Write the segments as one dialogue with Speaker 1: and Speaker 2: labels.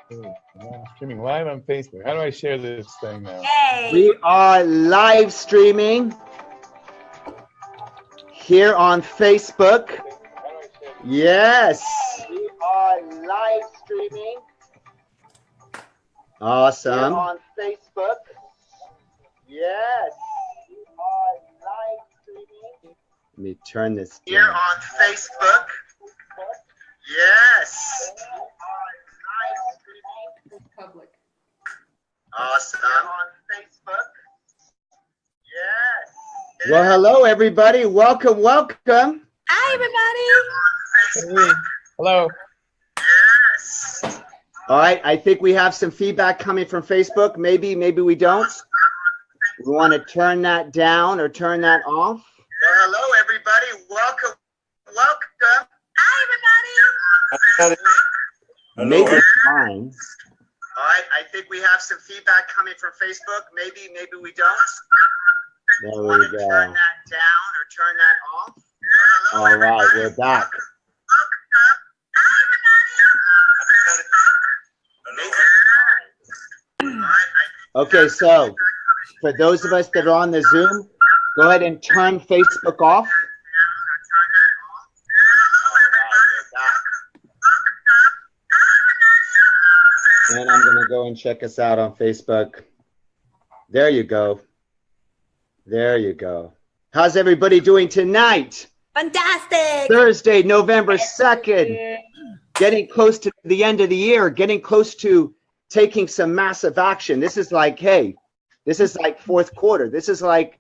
Speaker 1: I'm streaming live on Facebook. How do I share this thing now?
Speaker 2: Yay.
Speaker 3: We are live streaming here on Facebook. Yes. We are live streaming. Awesome. Here on Facebook. Yes. We are live streaming. Let me turn this down. Here on Facebook. Yes.
Speaker 4: Public.
Speaker 3: Awesome. On Facebook. Yes. Well, hello, everybody. Welcome, welcome.
Speaker 2: Hi, everybody.
Speaker 1: Hey, hello.
Speaker 3: Yes. All right. I think we have some feedback coming from Facebook. Maybe we don't. We want to turn that down or turn that off. Well, hello, everybody. Welcome, welcome.
Speaker 2: Hi, everybody.
Speaker 3: Maybe it's mine. All right, I think we have some feedback coming from Facebook. Maybe we don't. There we go. Turn that down or turn that off. All right, we're back. Okay, so for those of us that are on the Zoom, go ahead and turn Facebook off. And I'm going to go and check us out on Facebook. There you go. There you go. How's everybody doing tonight?
Speaker 2: Fantastic.
Speaker 3: Thursday, November 2nd. Getting close to the end of the year, getting close to taking some massive action. This is like, hey, this is like fourth quarter. This is like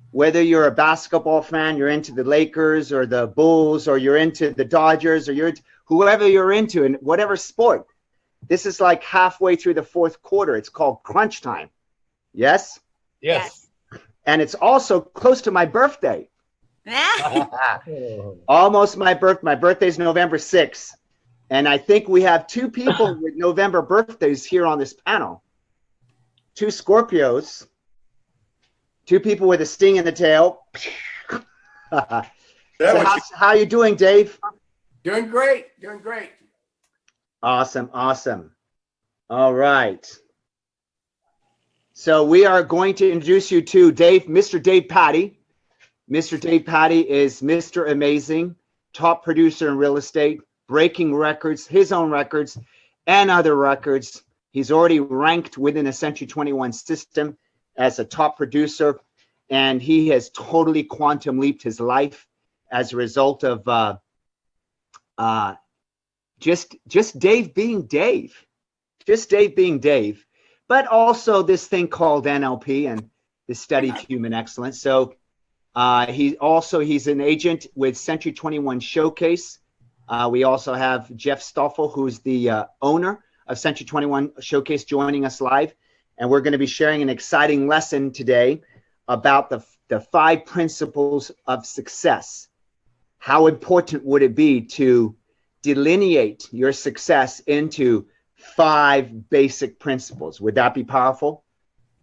Speaker 3: whether you're a basketball fan, you're into the Lakers or the Bulls, or you're into the Dodgers, or you're into whoever you're into in whatever sport. This is like halfway through the fourth quarter. It's called crunch time. Yes?
Speaker 1: Yes.
Speaker 3: And it's also close to my birthday. Almost my birthday. My birthday's November 6th. And I think we have two people with November birthdays here on this panel. Two Scorpios. Two people with a sting in the tail. So how you doing, Dave?
Speaker 4: Doing great. Doing great.
Speaker 3: Awesome, awesome. All right. So we are going to introduce you to Dave, Mr. Dave Patty. Mr. Dave Patty is Mr. Amazing, top producer in real estate, breaking records, his own records, and other records. He's already ranked within the Century 21 system as a top producer, and he has totally quantum leaped his life as a result of just Dave being Dave, just Dave being Dave, but also this thing called NLP and the study of human excellence. So he's an agent with Century 21 Showcase. We also have Jeff Stoffel, who's the owner of Century 21 Showcase, joining us live. And we're going to be sharing an exciting lesson today about the 5 principles of success. How important would it be to delineate your success into 5 basic principles? Would that be powerful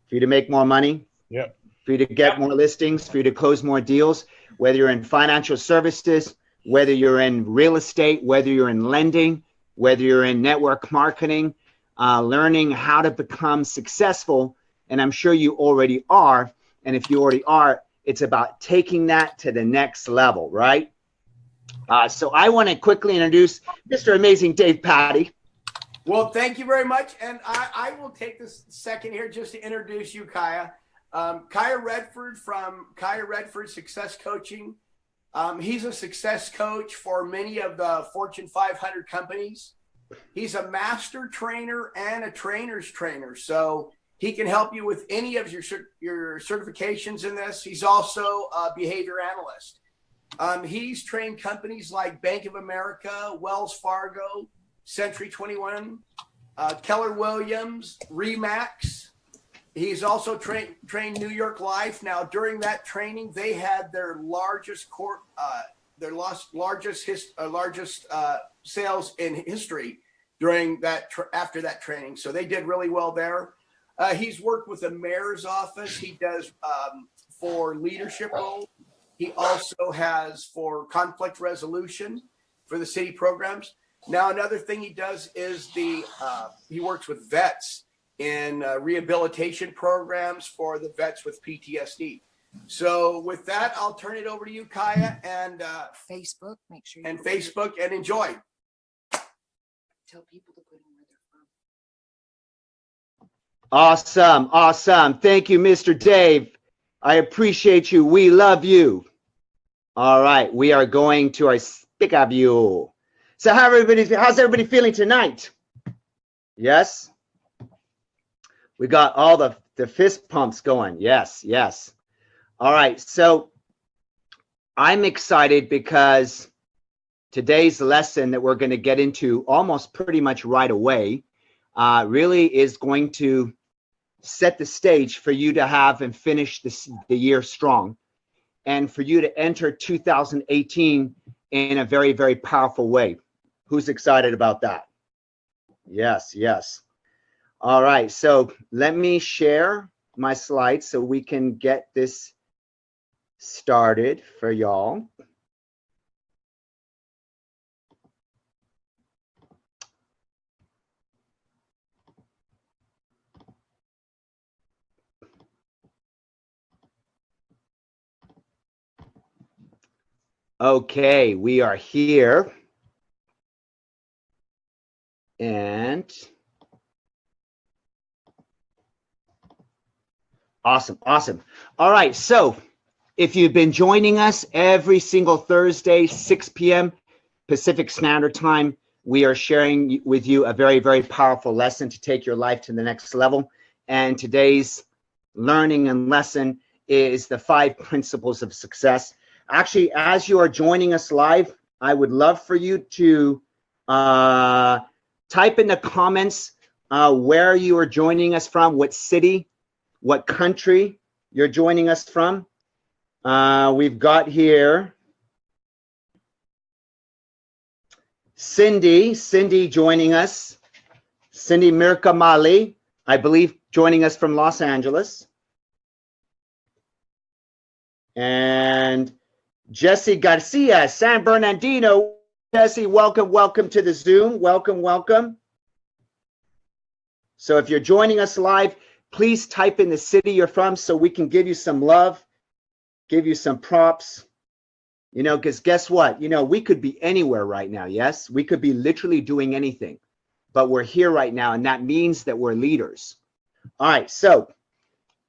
Speaker 3: for you to make more money?
Speaker 1: Yep.
Speaker 3: For you to get more listings, for you to close more deals, whether you're in financial services, whether you're in real estate, whether you're in lending, whether you're in network marketing, learning how to become successful. And I'm sure you already are. And if you already are, it's about taking that to the next level, right? So I want to quickly introduce Mr. Amazing Dave Patty.
Speaker 4: Well, thank you very much. And I will take this second here just to introduce you, Kaya. Kaya Redford from Kaya Redford Success Coaching. He's a success coach for many of the Fortune 500 companies. He's a master trainer and a trainer's trainer. So he can help you with any of your certifications in this. He's also a behavior analyst. He's trained companies like Bank of America, Wells Fargo, Century 21, Keller Williams, Remax. He's also trained New York Life. Now, during that training, they had their largest sales in history during that after that training. So they did really well there. He's worked with the mayor's office. He does for leadership roles. He also has for conflict resolution for the city programs. Now, another thing he does is he works with vets in rehabilitation programs for the vets with PTSD. So with that, I'll turn it over to you, Kaya, and
Speaker 5: Facebook. Make sure
Speaker 4: and Facebook, and enjoy.
Speaker 5: tell people to put in where they're from.
Speaker 3: Awesome. Awesome. Thank you, Mr. Dave. I appreciate you. We love you. All right. We are going to our speak of you. So how's everybody feeling tonight? Yes. We got all the fist pumps going. Yes. Yes. All right. So I'm excited because today's lesson that we're going to get into almost pretty much right away really is going to set the stage for you to have and finish the year strong, and for you to enter 2018 in a very, very powerful way. Who's excited about that? Yes, yes. All right, so let me share my slides so we can get this started for y'all. Okay, we are here. And awesome, awesome. All right, so if you've been joining us every single Thursday, 6 p.m. Pacific Standard Time, we are sharing with you a very, very powerful lesson to take your life to the next level. And today's learning and lesson is the 5 principles of success. Actually, as you are joining us live, I would love for you to type in the comments where you are joining us from, what city, what country you're joining us from. We've got here Cindy joining us. Cindy Mirka Mali, I believe, joining us from Los Angeles. And Jesse Garcia, San Bernardino. Jesse, welcome to the Zoom. Welcome. So if you're joining us live, please type in the city you're from so we can give you some love, give you some props. You know, because guess what? You know, we could be anywhere right now, yes? We could be literally doing anything, but we're here right now, and that means that we're leaders. All right, so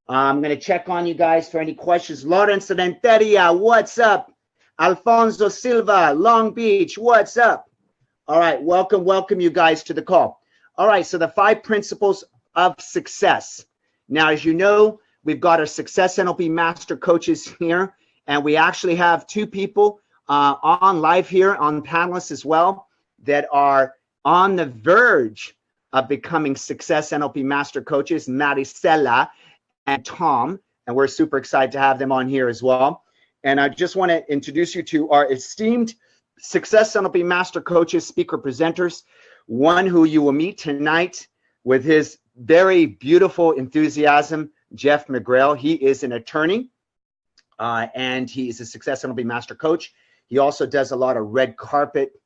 Speaker 3: I'm going to check on you guys for any questions. Lawrence Renteria, what's up? Alfonso Silva, Long Beach, what's up? All right, welcome you guys to the call. All right, so the 5 principles of success. Now, as you know, we've got our Success NLP Master Coaches here, and we actually have 2 people on live here, on panelists as well, that are on the verge of becoming Success NLP Master Coaches, Maricela and Tom, and we're super excited to have them on here as well. And I just want to introduce you to our esteemed Success NLP Master Coaches, speaker presenters, one who you will meet tonight with his very beautiful enthusiasm, Jeff McGrail. He is an attorney, and he is a Success NLP Master Coach. He also does a lot of red carpet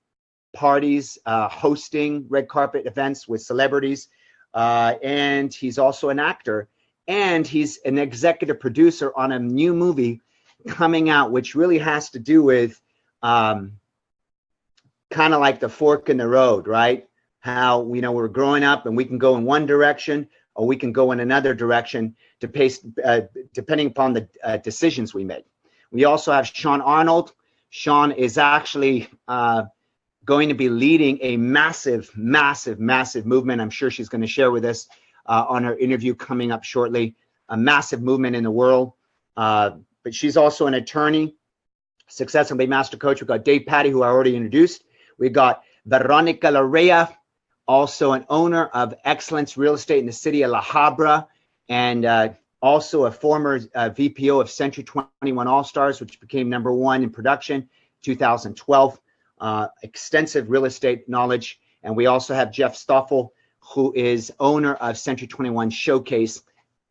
Speaker 3: parties, hosting red carpet events with celebrities, and he's also an actor, and he's an executive producer on a new movie coming out, which really has to do with kind of like the fork in the road, right? How, you know, we're growing up and we can go in one direction or we can go in another direction depending upon the decisions we make. We also have Sean Arnold. Sean is actually going to be leading a massive movement. I'm sure she's going to share with us on her interview coming up shortly, a massive movement in the world. But she's also an attorney, Success NLP Master Coach. We've got Dave Patty, who I already introduced. We've got Veronica Larrea, also an owner of Excellence Real Estate in the city of La Habra, and also a former VPO of Century 21 All-Stars, which became #1 in production 2012. Extensive real estate knowledge. And we also have Jeff Stoffel, who is owner of Century 21 Showcase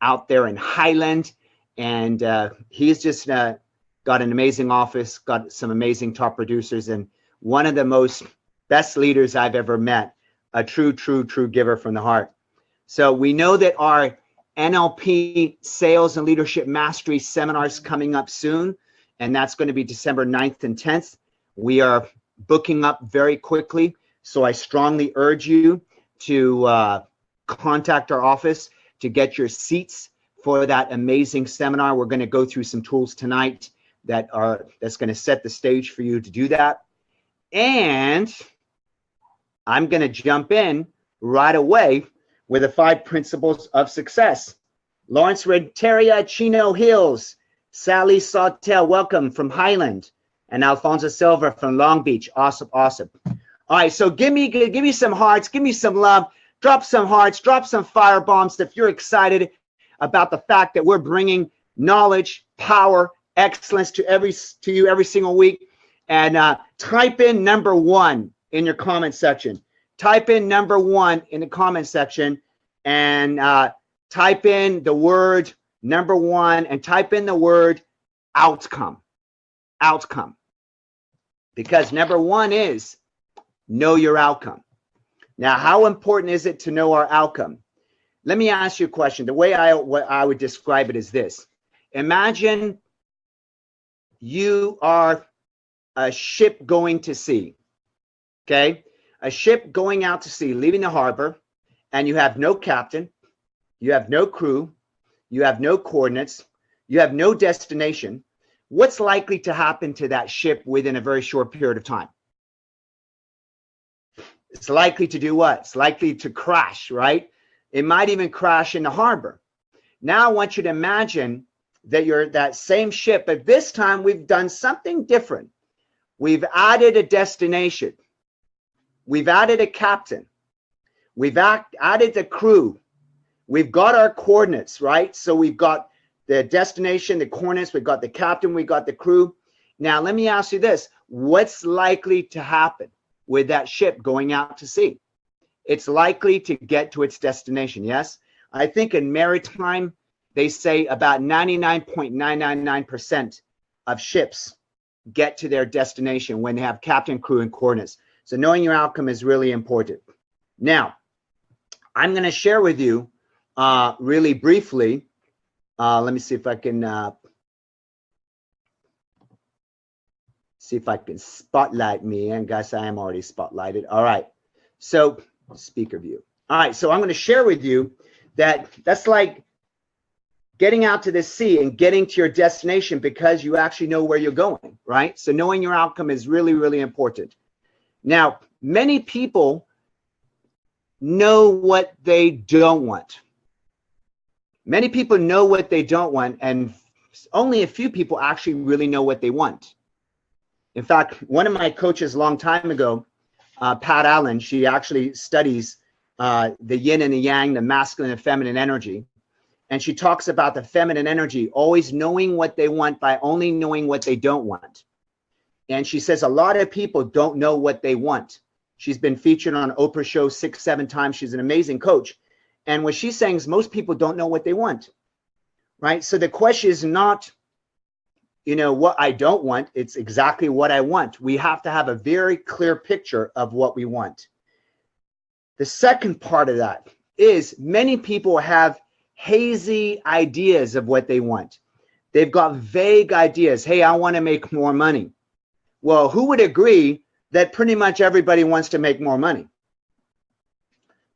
Speaker 3: out there in Highland. And he's just got an amazing office, got some amazing top producers, and one of the most best leaders I've ever met, a true giver from the heart. So we know that our NLP Sales and Leadership Mastery Seminar is coming up soon, and that's going to be December 9th and 10th. We are booking up very quickly, so I strongly urge you to contact our office to get your seats for that amazing seminar. We're going to go through some tools tonight that's going to set the stage for you to do that. And I'm going to jump in right away with the 5 principles of success. Lawrence Renteria, Chino Hills, Sally Sawtell, welcome from Highland, and Alfonso Silva from Long Beach. Awesome. All right, so give me some hearts, give me some love, drop some hearts, drop some fire bombs if you're excited about the fact that we're bringing knowledge, power, excellence to you every single week. And type in number 1 in your comment section. Type in number 1 in the comment section, and type in the word number 1 and type in the word outcome. Because number 1 is know your outcome. Now, how important is it to know our outcome? Let me ask you a question. The way I would describe it is this. Imagine you are a ship going to sea, okay? A ship going out to sea, leaving the harbor, and you have no captain, you have no crew, you have no coordinates, you have no destination. What's likely to happen to that ship within a very short period of time? It's likely to do what? It's likely to crash, right? It might even crash in the harbor. Now I want you to imagine that you're that same ship, but this time we've done something different. We've added a destination. We've added a captain. We've added the crew. We've got our coordinates, right? So we've got the destination, the coordinates, we've got the captain, we've got the crew. Now, let me ask you this. What's likely to happen with that ship going out to sea? It's likely to get to its destination, yes? I think in maritime, they say about 99.999% of ships get to their destination when they have captain, crew, and coordinates. So knowing your outcome is really important. Now, I'm going to share with you really briefly. Let me see if I can spotlight me. And guys, I am already spotlighted. All right. So speaker view. All right. So I'm going to share with you that's like getting out to the sea and getting to your destination because you actually know where you're going, right? So knowing your outcome is really, really important. Now, many people know what they don't want. Many people know what they don't want, and only a few people actually really know what they want. In fact, one of my coaches a long time ago, Pat Allen, she actually studies the yin and the yang, the masculine and feminine energy. And she talks about the feminine energy always knowing what they want by only knowing what they don't want. And she says a lot of people don't know what they want. She's been featured on Oprah show 6-7 times. She's an amazing coach. And what she's saying is most people don't know what they want, right? So the question is not, what I don't want. It's exactly what I want. We have to have a very clear picture of what we want. The second part of that is many people have hazy ideas of what they want. They've got vague ideas. Hey, I want to make more money. Well, who would agree that pretty much everybody wants to make more money?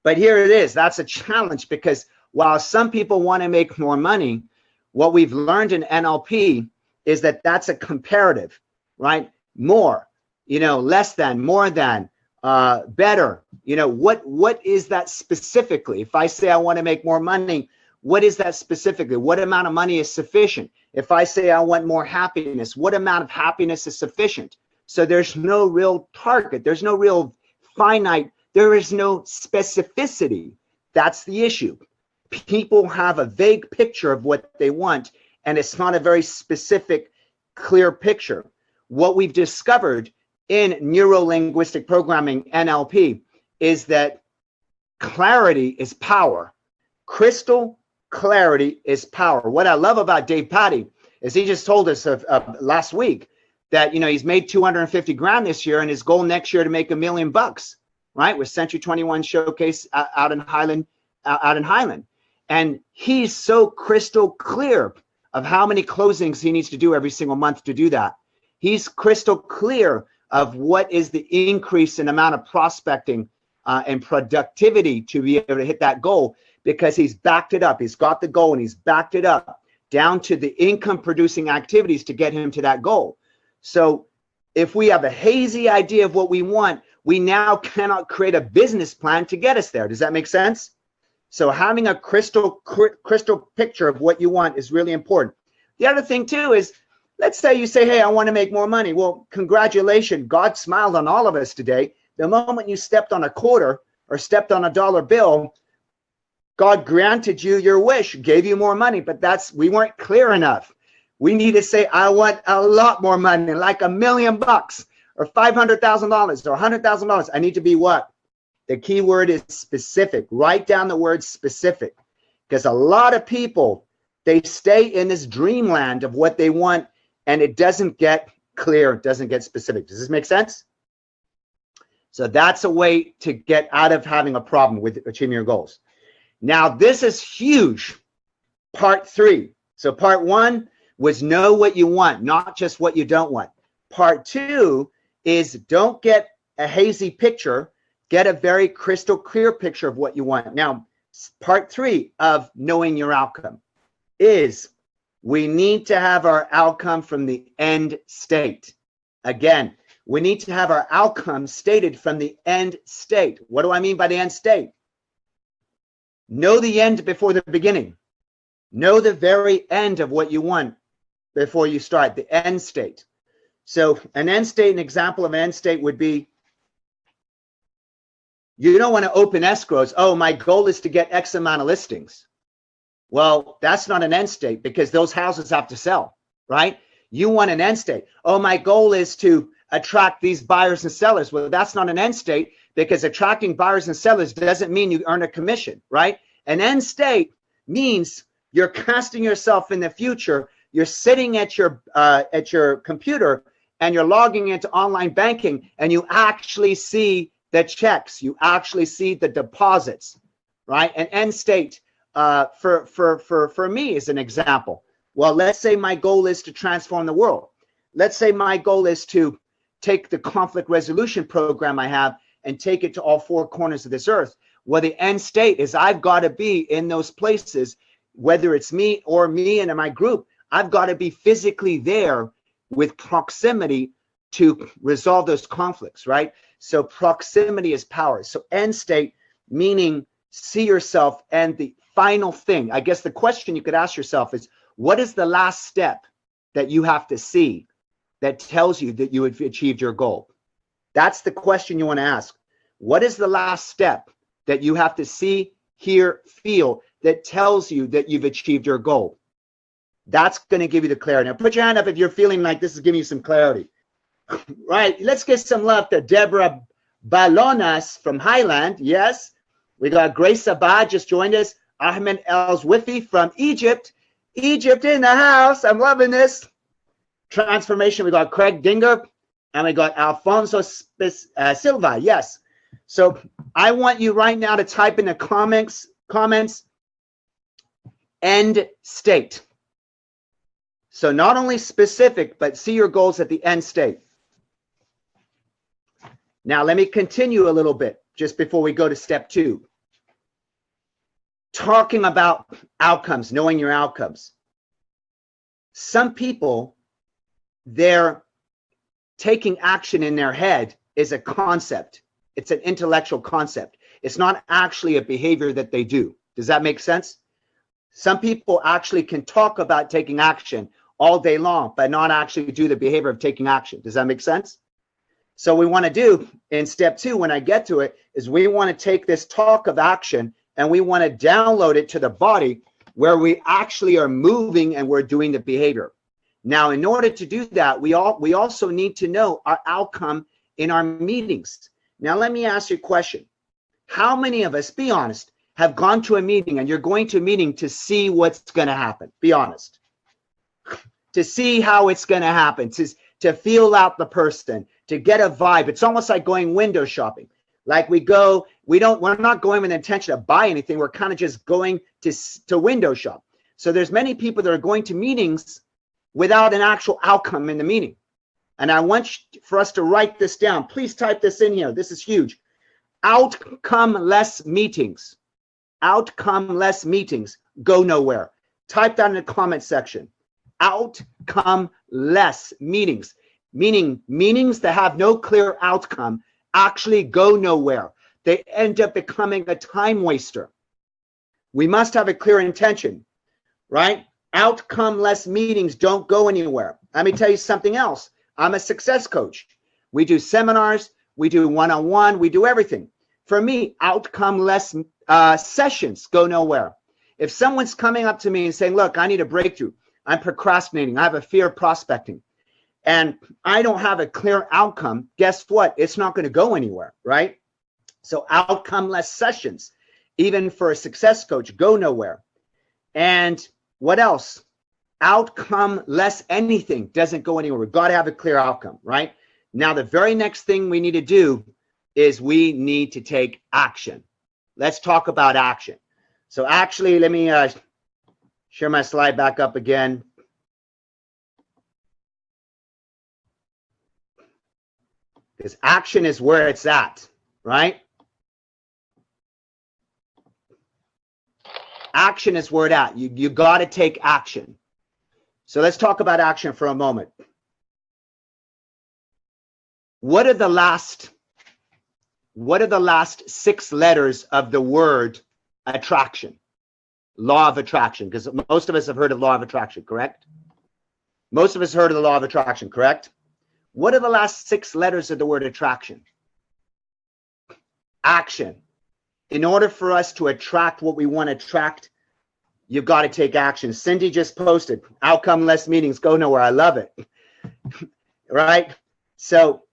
Speaker 3: But here it is. That's a challenge because while some people want to make more money, what we've learned in NLP is that that's a comparative, right? More, less than, more than, better. What is that specifically? If I say I want to make more money, what is that specifically? What amount of money is sufficient? If I say I want more happiness, what amount of happiness is sufficient? So there's no real target. There's no real finite. There is no specificity. That's the issue. People have a vague picture of what they want, and it's not a very specific, clear picture. What we've discovered in neuro-linguistic programming, NLP, is that clarity is power. Crystal clarity is power. What I love about Dave Patty is he just told us of last week that, you know, he's made 250 grand this year and his goal next year to make $1 million bucks, right? With Century 21 Showcase out in Highland. And he's so crystal clear of how many closings he needs to do every single month to do that. He's crystal clear of what is the increase in amount of prospecting and productivity to be able to hit that goal, because he's backed it up. He's got the goal and he's backed it up down to the income producing activities to get him to that goal. So if we have a hazy idea of what we want, we now cannot create a business plan to get us there. Does that make sense? So having a crystal picture of what you want is really important. The other thing too is, let's say you say, hey, I want to make more money. Well, congratulations. God smiled on all of us today. The moment you stepped on a quarter or stepped on a dollar bill, God granted you your wish, gave you more money, but we weren't clear enough. We need to say, I want a lot more money, like $1 million bucks or $500,000 or $100,000. I need to be what? The key word is specific. Write down the word specific, because a lot of people, they stay in this dreamland of what they want and it doesn't get clear, it doesn't get specific. Does this make sense? So that's a way to get out of having a problem with achieving your goals. Now, this is huge. Part 3. So part 1 was know what you want, not just what you don't want. Part 2 is don't get a hazy picture, get a very crystal clear picture of what you want. Now, part 3 of knowing your outcome is we need to have our outcome from the end state. Again, we need to have our outcome stated from the end state. What do I mean by the end state? Know the end before the beginning. Know the very end of what you want before you start, the end state. So an end state, an example of an end state would be, you don't want to open escrows. Oh, my goal is to get X amount of listings. Well, that's not an end state, because those houses have to sell, right? You want an end state. Oh, my goal is to attract these buyers and sellers. Well, that's not an end state, because attracting buyers and sellers doesn't mean you earn a commission, right? An end state means you're casting yourself in the future. You're sitting at your computer and you're logging into online banking, and you actually see the checks. You actually see the deposits, right? An end state for me is an example. Well, let's say my goal is to transform the world. Let's say my goal is to take the conflict resolution program I have and take it to all 4 corners of this earth. Well, the end state is I've got to be in those places, whether it's me and my group. I've got to be physically there with proximity to resolve those conflicts, right? So proximity is power. So end state, meaning see yourself. And the final thing, I guess the question you could ask yourself is, what is the last step that you have to see that tells you that you have achieved your goal? That's the question you want to ask. What is the last step that you have to see, hear, feel that tells you that you've achieved your goal? That's going to give you the clarity. Now put your hand up if you're feeling like this is giving you some clarity. Right, let's get some love to Deborah Balonas from Highland. Yes, we got Grace Abad just joined us. Ahmed El-Zwifi from Egypt. Egypt in the house. I'm loving this. Transformation, we got Craig Dinger, and we got Alfonso Silva. Yes. So I want you right now to type in the comments, end state. So not only specific, but see your goals at the end state. Now, let me continue a little bit just before we go to step 2. Talking about outcomes, knowing your outcomes. Some people, they're taking action in their head is a concept. It's an intellectual concept. It's not actually a behavior that they do. Does that make sense? Some people actually can talk about taking action all day long, but not actually do the behavior of taking action. Does that make sense? So we want to do in step 2, when I get to it, is we want to take this talk of action and we want to download it to the body where we actually are moving and we're doing the behavior. Now, in order to do that, we also need to know our outcome in our meetings. Now, let me ask you a question. How many of us, be honest, have gone to a meeting and you're going to a meeting to see what's going to happen? Be honest. To see how it's going to happen, to feel out the person, to get a vibe. It's almost like going window shopping. Like we're not going with the intention to buy anything. We're kind of just going to window shop. So there's many people that are going to meetings without an actual outcome in the meeting. And I want for us to write this down. Please type this in here. This is huge. Outcome-less meetings. Outcome-less meetings go nowhere. Type that in the comment section. Outcome-less meetings, meaning meetings that have no clear outcome actually go nowhere. They end up becoming a time waster. We must have a clear intention, right? Outcome-less meetings don't go anywhere. Let me tell you something else. I'm a success coach. We do seminars, we do one-on-one, we do everything. For me, outcome-less sessions go nowhere. If someone's coming up to me and saying, look, I need a breakthrough, I'm procrastinating, I have a fear of prospecting, and I don't have a clear outcome, guess what? It's not going to go anywhere, right? So outcome-less sessions, even for a success coach, go nowhere. And what else? Outcome-less anything doesn't go anywhere. We've got to have a clear outcome, right? Now, the very next thing we need to do is we need to take action. Let's talk about action. So actually, let me share my slide back up again. Because action is where it's at, right? Action is where it's at. You got to take action. So let's talk about action for a moment. What are the last 6 letters of the word attraction? Law of attraction, because most of us have heard of law of attraction, correct? Most of us heard of the law of attraction, correct? What are the last 6 letters of the word attraction? Action. In order for us to attract what we want to attract, you've got to take action. Cindy just posted, outcome-less meetings go nowhere. I love it. Right? So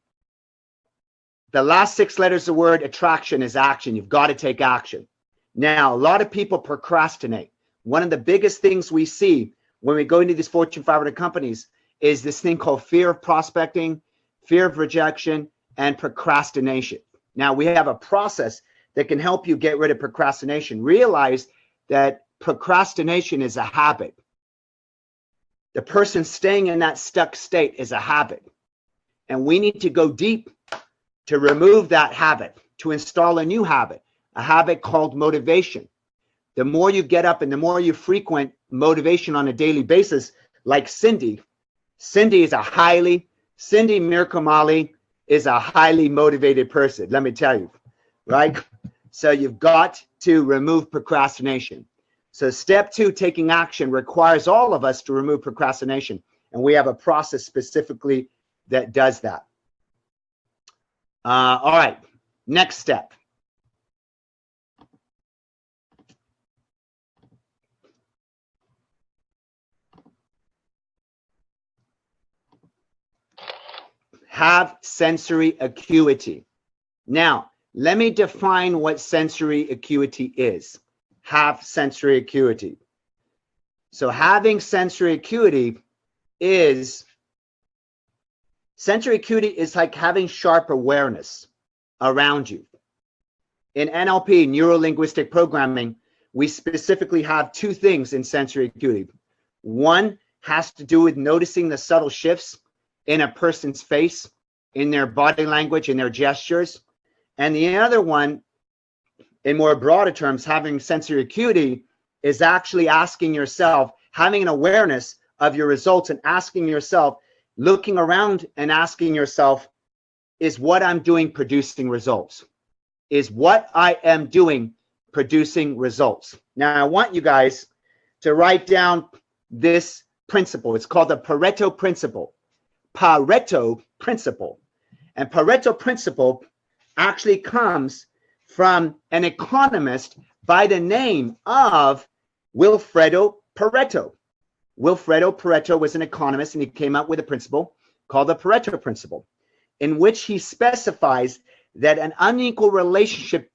Speaker 3: the last 6 letters of the word attraction is action. You've got to take action. Now, a lot of people procrastinate. One of the biggest things we see when we go into these Fortune 500 companies is this thing called fear of prospecting, fear of rejection, and procrastination. Now, we have a process that can help you get rid of procrastination. Realize that procrastination is a habit. The person staying in that stuck state is a habit. And we need to go deep to remove that habit, to install a new habit, a habit called motivation. The more you get up and the more you frequent motivation on a daily basis, like Cindy Miracle Molly is a highly motivated person, let me tell you, right? So you've got to remove procrastination. So step 2, taking action, requires all of us to remove procrastination. And we have a process specifically that does that. All right, next step. Have sensory acuity. Now, let me define what sensory acuity is. Have sensory acuity. So having sensory acuity is like having sharp awareness around you. In NLP, neuro-linguistic programming, we specifically have 2 things in sensory acuity. One has to do with noticing the subtle shifts in a person's face, in their body language, in their gestures. And the other one, in more broader terms, having sensory acuity is actually asking yourself, having an awareness of your results and asking yourself, looking around and asking yourself, is what I'm doing producing results? Is what I am doing producing results? Now, I want you guys to write down this principle. It's called the Pareto principle. Pareto principle. And Pareto principle actually comes from an economist by the name of Wilfredo Pareto. Wilfredo Pareto was an economist, and he came up with a principle called the Pareto principle, in which he specifies that an unequal relationship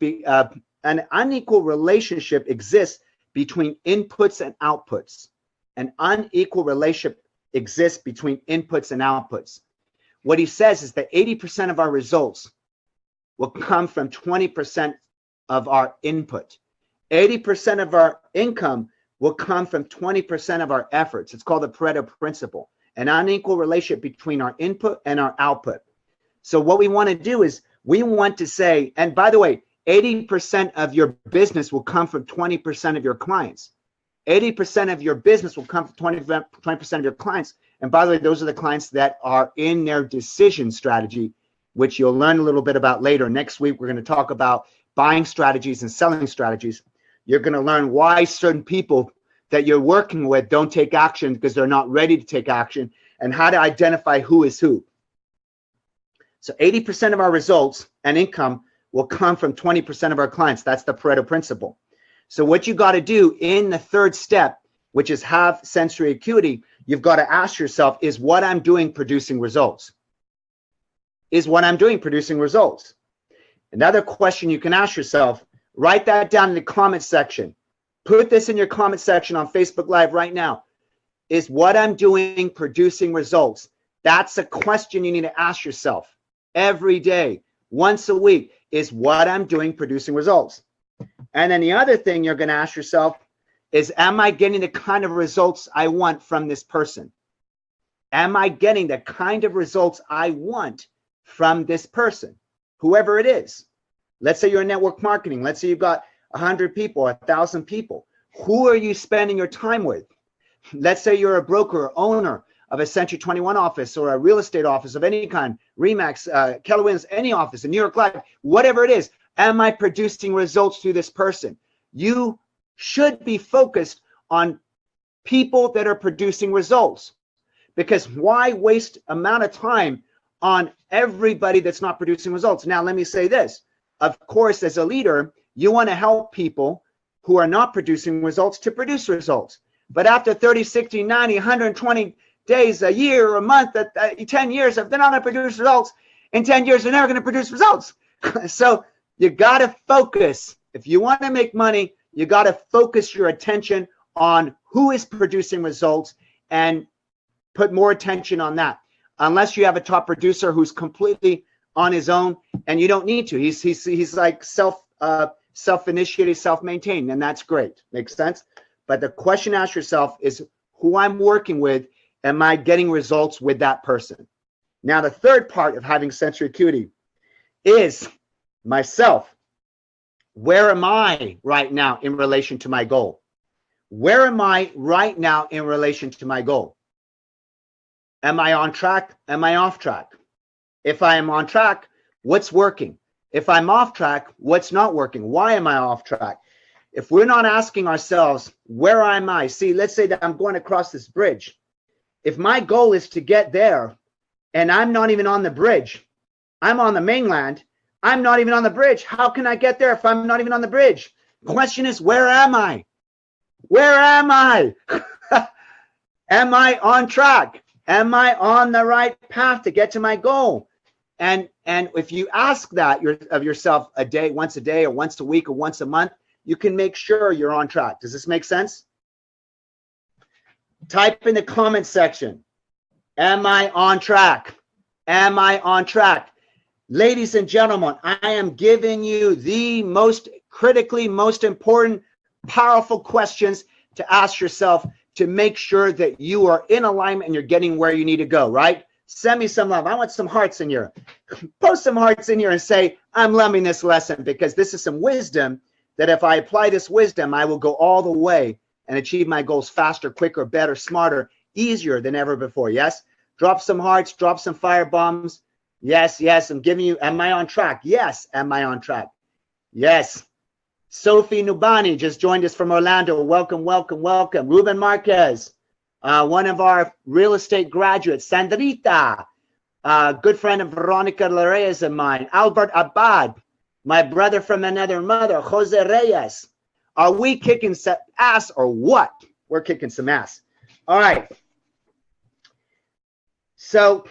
Speaker 3: exists between inputs and outputs. An unequal relationship exists between inputs and outputs. what he says is that 80% of our results will come from 20% of our input. 80% of our income will come from 20% of our efforts. It's called the Pareto principle, an unequal relationship between our input and our output. So what we want to do is we want to say, and by the way, 80% of your business will come from 20% of your clients. 80% of your business will come from 20% of your clients. And by the way, those are the clients that are in their decision strategy, which you'll learn a little bit about later. Next week, we're going to talk about buying strategies and selling strategies. You're going to learn why certain people that you're working with don't take action because they're not ready to take action, and how to identify who is who. So 80% of our results and income will come from 20% of our clients. That's the Pareto principle. So what you got to do in the third step, which is have sensory acuity, you've got to ask yourself, is what I'm doing producing results? Is what I'm doing producing results? Another question you can ask yourself, write that down in the comment section. Put this in your comment section on Facebook Live right now. Is what I'm doing producing results? That's a question you need to ask yourself every day, once a week. Is what I'm doing producing results? And then the other thing you're going to ask yourself is, am I getting the kind of results I want from this person? Am I getting the kind of results I want from this person, whoever it is? Let's say you're in network marketing. Let's say you've got 100 people, 1,000 people. Who are you spending your time with? Let's say you're a broker or owner of a Century 21 office or a real estate office of any kind, Remax, Keller Williams, any office, a New York Life, whatever it is. Am I producing results through this person? You should be focused on people that are producing results, because why waste amount of time on everybody that's not producing results? Now, let me say this. Of course, as a leader, you want to help people who are not producing results to produce results. But after 30, 60, 90, 120 days, a year, a month, 10 years, if they're not going to produce results, in 10 years, they're never going to produce results. So you got to focus. If you want to make money, you got to focus your attention on who is producing results and put more attention on that. Unless you have a top producer who's completely on his own, and you don't need to. He's like self-initiated, self-maintained, and that's great. Makes sense? But the question to ask yourself is, who I'm working with, am I getting results with that person? Now, the third part of having sensory acuity is myself. Where am I right now in relation to my goal? Where am I right now in relation to my goal? Am I on track? Am I off track? If I am on track, what's working? If I'm off track, what's not working? Why am I off track? If we're not asking ourselves, where am I? See, let's say that I'm going across this bridge. If my goal is to get there and I'm not even on the bridge, I'm on the mainland, I'm not even on the bridge. How can I get there if I'm not even on the bridge? The question is, where am I? Where am I? Am I on track? Am I on the right path to get to my goal? And if you ask that of yourself once a day or once a week or once a month, you can make sure you're on track. Does this make sense? Type in the comment section, am I on track? Am I on track? Ladies and gentlemen, I am giving you the most critically, most important, powerful questions to ask yourself to make sure that you are in alignment and you're getting where you need to go, right? Send me some love. I want some hearts in here. Post some hearts in here and say, I'm loving this lesson, because this is some wisdom that if I apply this wisdom, I will go all the way and achieve my goals faster, quicker, better, smarter, easier than ever before. Yes? Drop some hearts, drop some fire bombs. Yes, yes, I'm giving you, am I on track? Yes, am I on track? Yes. Sophie Nubani just joined us from Orlando. Welcome, welcome, welcome. Ruben Marquez, one of our real estate graduates. Sandrita, good friend of Veronica Larreyes and mine. Albert Abad, my brother from another mother. Jose Reyes. Are we kicking some ass or what? We're kicking some ass. All right. So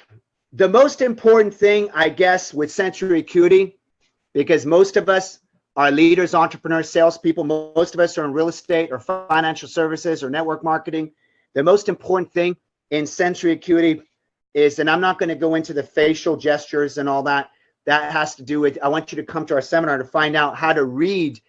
Speaker 3: the most important thing, I guess, with sensory acuity, because most of us are leaders, entrepreneurs, salespeople. Most of us are in real estate or financial services or network marketing. The most important thing in sensory acuity is, and I'm not going to go into the facial gestures and all that. That has to do with, I want you to come to our seminar to find out how to read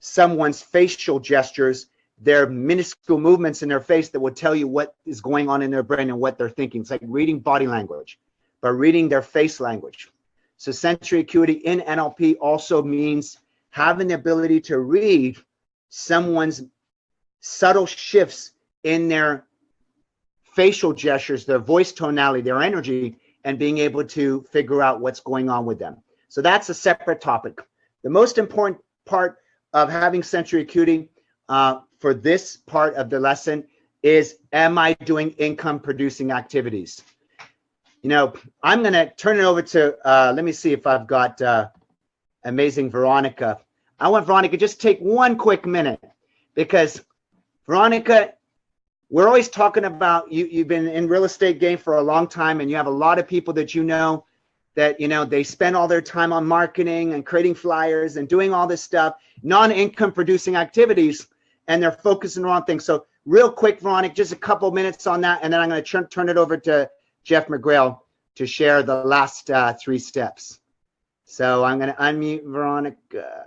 Speaker 3: someone's facial gestures, their minuscule movements in their face that will tell you what is going on in their brain and what they're thinking. It's like reading body language, but reading their face language. So sensory acuity in NLP also means having the ability to read someone's subtle shifts in their facial gestures, their voice tonality, their energy, and being able to figure out what's going on with them. So that's a separate topic. The most important part of having sensory acuity for this part of the lesson is, am I doing income producing activities? You know, I'm going to turn it over to, let me see if I've got amazing Veronica. I want Veronica, just take one quick minute, because Veronica, we're always talking about you've been in real estate game for a long time, and you have a lot of people that you know that, you know, they spend all their time on marketing and creating flyers and doing all this stuff, non-income producing activities, and they're focusing on things. So real quick, Veronica, just a couple minutes on that, and then I'm going to turn it over to Jeff McGrail to share the last 3 steps. So I'm going to unmute Veronica.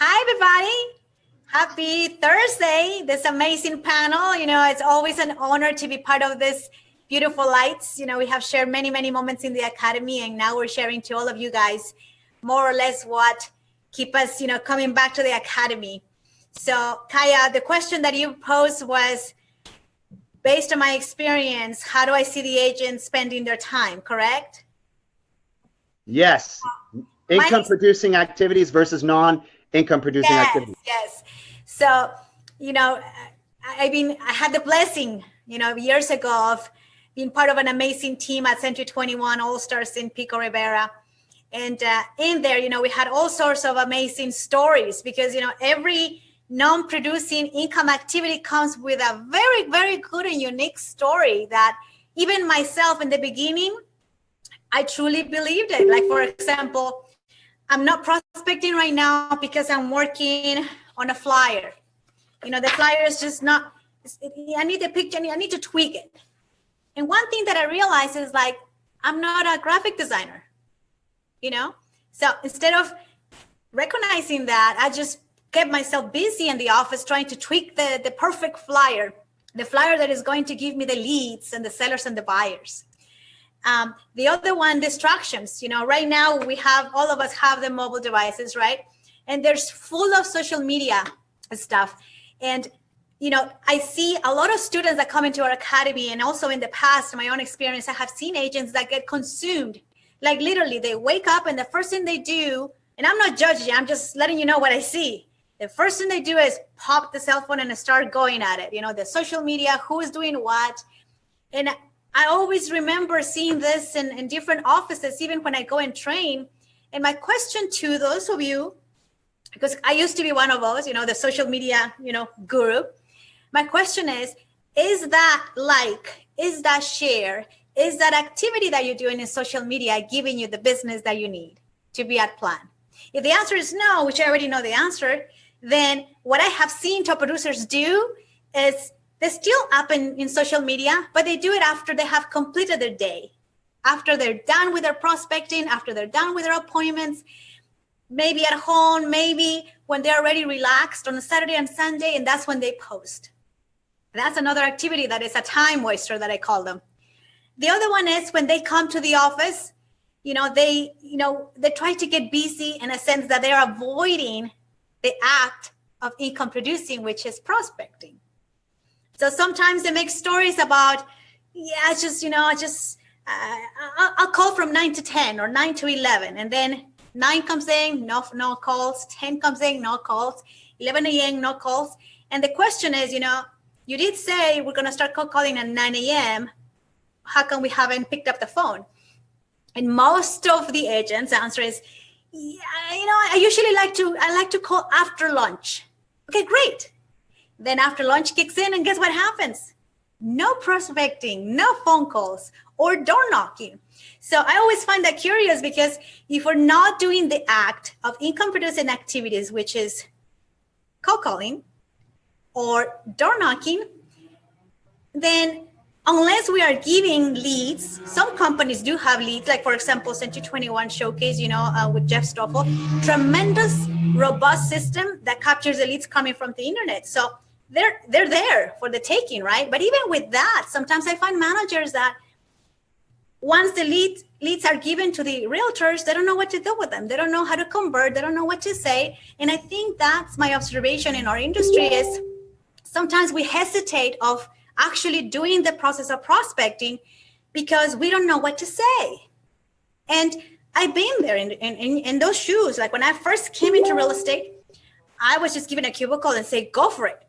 Speaker 2: Hi, everybody. Happy Thursday, this amazing panel. You know, it's always an honor to be part of this beautiful lights. You know, we have shared many, many moments in the Academy, and now we're sharing to all of you guys more or less what keep us, you know, coming back to the Academy. So, Kaya, the question that you posed was, based on my experience, how do I see the agents spending their time, correct?
Speaker 3: Yes. Income producing activities versus non-income producing activities.
Speaker 2: Yes. So, you know, I had the blessing, you know, years ago of being part of an amazing team at Century 21 All-Stars in Pico Rivera. And in there, you know, we had all sorts of amazing stories, because, you know, every non-producing income activity comes with a very, very good and unique story that even myself in the beginning, I truly believed it. Like, for example, I'm not prospecting right now because I'm working on a flyer. You know, the flyer is just not, I need the picture, I need to tweak it. And one thing that I realized is, like, I'm not a graphic designer, you know? So instead of recognizing that, I just kept myself busy in the office trying to tweak the perfect flyer, the flyer that is going to give me the leads and the sellers and the buyers. The other one, distractions. You know, right now all of us have the mobile devices, right? And there's full of social media stuff. And, you know, I see a lot of students that come into our academy, and also in the past, in my own experience, I have seen agents that get consumed. Like, literally, they wake up and the first thing they do, and I'm not judging, I'm just letting you know what I see. The first thing they do is pop the cell phone and start going at it. You know, the social media, who is doing what. And I always remember seeing this in different offices, even when I go and train. And my question to those of you, because I used to be one of those, you know, the social media, you know, guru. My question is that like, is that share, is that activity that you're doing in social media giving you the business that you need to be at plan? If the answer is no, which I already know the answer, then what I have seen top producers do is they're still up in social media, but they do it after they have completed their day, after they're done with their prospecting, after they're done with their appointments, maybe at home, maybe when they're already relaxed on a Saturday and Sunday, and that's when they post. That's another activity that is a time waster that I call them. The other one is when they come to the office, they try to get busy in a sense that they're avoiding the act of income producing, which is prospecting. So sometimes they make stories about, I'll call from 9 to 10 or 9 to 11. And then 9 comes in, no calls. 10 comes in, no calls. 11 a.m., no calls. And the question is, you did say we're going to start calling at 9 a.m. How come we haven't picked up the phone? And most of the agents' answer is, I usually like to call after lunch. Okay, great. Then after lunch kicks in, and guess what happens? No prospecting, no phone calls, or door knocking. So I always find that curious, because if we're not doing the act of income producing activities, which is cold calling or door knocking, then unless we are giving leads, some companies do have leads, like for example, Century 21 Showcase, with Jeff Stoffel, tremendous, robust system that captures the leads coming from the internet. So they're there for the taking, right? But even with that, sometimes I find managers that once the leads are given to the realtors, they don't know what to do with them. They don't know how to convert. They don't know what to say. And I think that's my observation in our industry is sometimes we hesitate of actually doing the process of prospecting because we don't know what to say. And I've been there in those shoes. Like when I first came into real estate, I was just given a cubicle and say, go for it.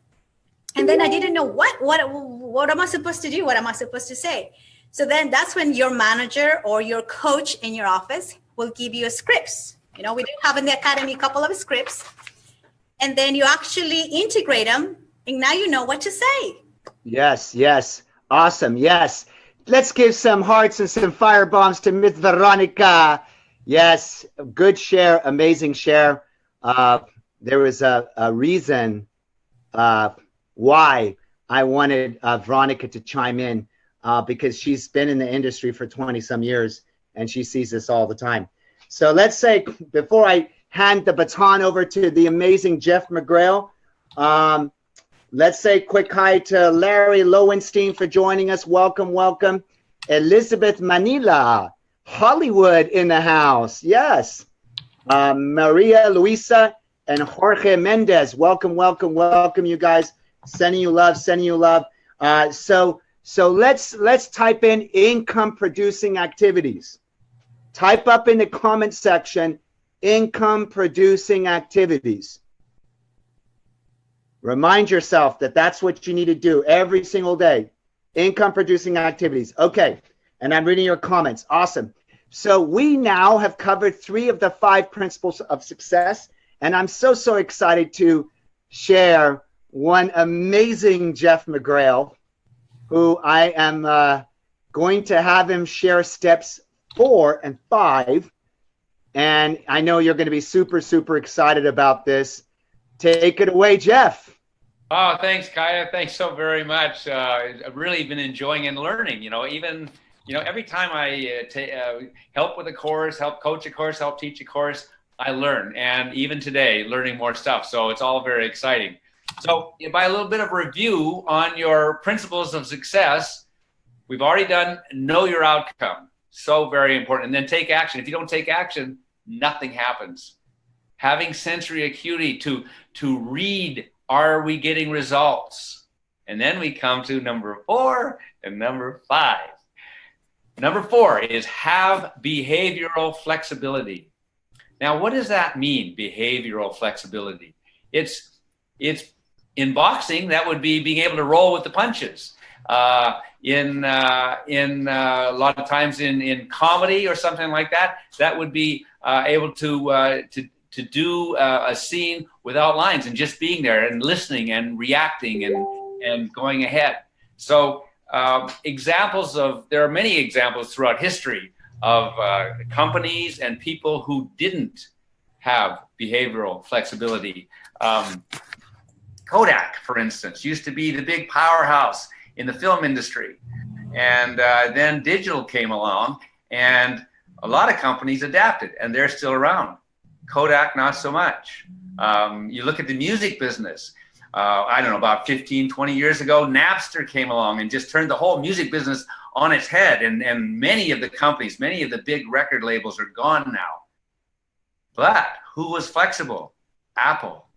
Speaker 2: And then I didn't know what am I supposed to do? What am I supposed to say? So then that's when your manager or your coach in your office will give you scripts. We do have in the academy a couple of scripts. And then you actually integrate them and now you know what to say.
Speaker 3: Yes. Awesome. Yes. Let's give some hearts and some firebombs to Miss Veronica. Yes. Good share. Amazing share. There was a reason why I wanted Veronica to chime in because she's been in the industry for 20 some years and she sees this all the time. So let's say before I hand the baton over to the amazing Jeff McGrail, let's say quick hi to Larry Lowenstein for joining us. Welcome. Elizabeth Manila, Hollywood in the house. Yes. Maria Luisa and Jorge Mendez. Welcome, you guys. Sending you love. So let's type in income producing activities. Type up in the comment section, income producing activities. Remind yourself that that's what you need to do every single day. Income producing activities. Okay. And I'm reading your comments. Awesome. So we now have covered 3 of the 5 principles of success. And I'm so excited to share one amazing Jeff McGrail, who I am going to have him share steps 4 and 5. And I know you're going to be super excited about this. Take it away, Jeff.
Speaker 6: Oh, thanks, Kaya. Thanks so very much. I've really been enjoying and learning. Every time I help with a course, help coach a course, help teach a course, I learn. And even today, learning more stuff. So it's all very exciting. So by a little bit of review on your principles of success, we've already done know your outcome. So very important. And then take action. If you don't take action, nothing happens. Having sensory acuity to read, are we getting results? And then we come to number 4 and number 5. Number 4 is have behavioral flexibility. Now, what does that mean, behavioral flexibility? It's in boxing, that would be being able to roll with the punches. In a lot of times in comedy or something like that, that would be able to do a scene without lines and just being there and listening and reacting and going ahead. So there are many examples throughout history of companies and people who didn't have behavioral flexibility. Kodak, for instance, used to be the big powerhouse in the film industry. And then digital came along and a lot of companies adapted and they're still around. Kodak, not so much. You look at the music business. I don't know, about 15, 20 years ago, Napster came along and just turned the whole music business on its head. And many of the companies, many of the big record labels are gone now. But who was flexible? Apple.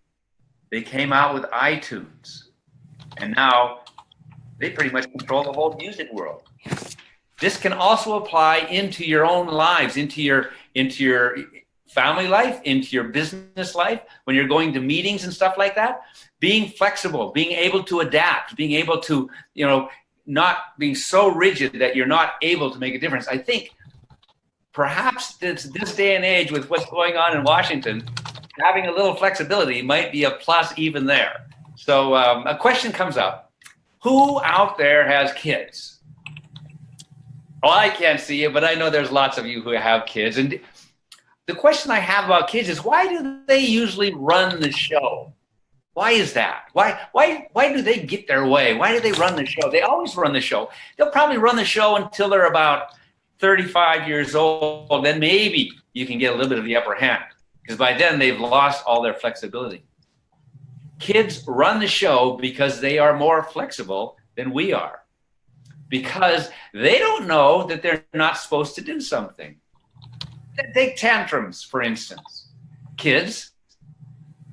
Speaker 6: They came out with iTunes. And now they pretty much control the whole music world. This can also apply into your own lives, into your family life, into your business life, when you're going to meetings and stuff like that. Being flexible, being able to adapt, being able to, not being so rigid that you're not able to make a difference. I think perhaps this day and age with what's going on in Washington, having a little flexibility might be a plus even there. So a question comes up. Who out there has kids? Well, I can't see it, but I know there's lots of you who have kids. And the question I have about kids is, why do they usually run the show? Why is that? Why do they get their way? Why do they run the show? They always run the show. They'll probably run the show until they're about 35 years old. Then maybe you can get a little bit of the upper hand, because by then they've lost all their flexibility. Kids run the show because they are more flexible than we are, because they don't know that they're not supposed to do something. Take tantrums, for instance. Kids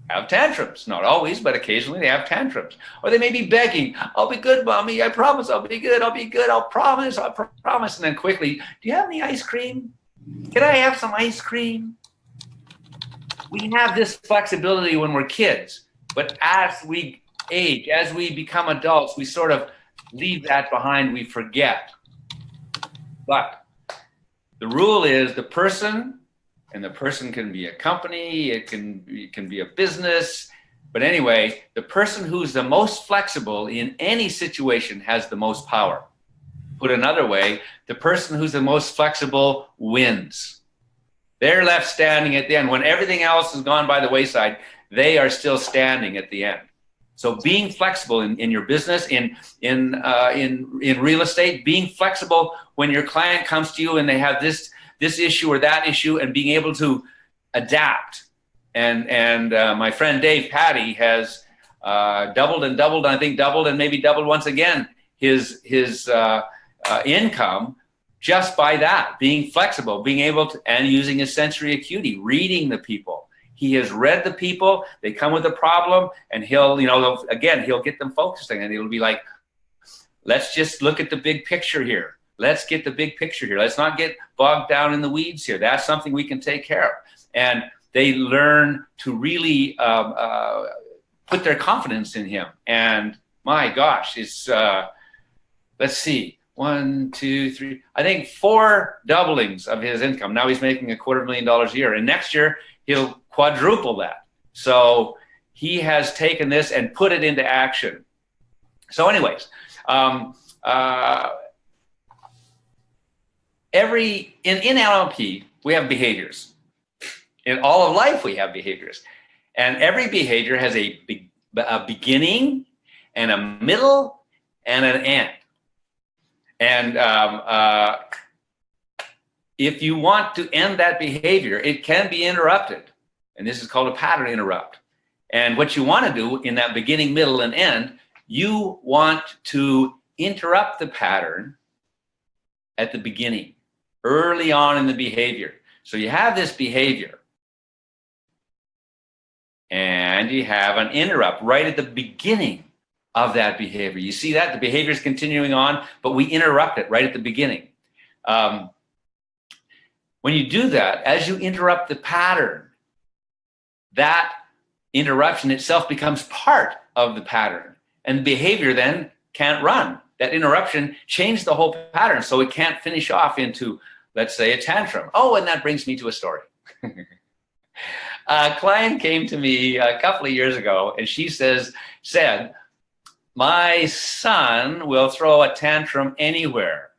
Speaker 6: have tantrums. Not always, but occasionally they have tantrums. Or they may be begging, I'll be good, Mommy. I promise I'll be good. I'll be good. I'll promise. I'll promise. And then quickly, do you have any ice cream? Can I have some ice cream? We have this flexibility when we're kids. But as we age, as we become adults, we sort of leave that behind. We forget. But the rule is the person, and the person can be a company, it can be a business, but anyway, the person who's the most flexible in any situation has the most power. Put another way, the person who's the most flexible wins. They're left standing at the end. When everything else has gone by the wayside, they are still standing at the end. So being flexible in your business, in real estate, being flexible when your client comes to you and they have this issue or that issue, and being able to adapt. And my friend Dave Patty has doubled and doubled, I think doubled and maybe doubled once again his income just by that, being flexible, being able to, and using his sensory acuity, reading the people. He has read the people, they come with a problem, and he'll get them focusing, and it'll be like, let's just look at the big picture here. Let's get the big picture here. Let's not get bogged down in the weeds here. That's something we can take care of. And they learn to really put their confidence in him. And my gosh, it's, let's see, 1, 2, 3, I think 4 doublings of his income. Now he's making $250,000 a year. And next year, he'll quadruple that. So he has taken this and put it into action. So anyways, in NLP, we have behaviors. In all of life, we have behaviors. And every behavior has a beginning and a middle and an end. And if you want to end that behavior, it can be interrupted. And this is called a pattern interrupt. And what you want to do in that beginning, middle, and end, you want to interrupt the pattern at the beginning, early on in the behavior. So you have this behavior, and you have an interrupt right at the beginning of that behavior. You see that? The behavior is continuing on, but we interrupt it right at the beginning. When you do that, as you interrupt the pattern, that interruption itself becomes part of the pattern, and the behavior then can't run. That interruption changed the whole pattern, so it can't finish off into, let's say, a tantrum. Oh, and that brings me to a story. A client came to me a couple of years ago, and she said, my son will throw a tantrum anywhere.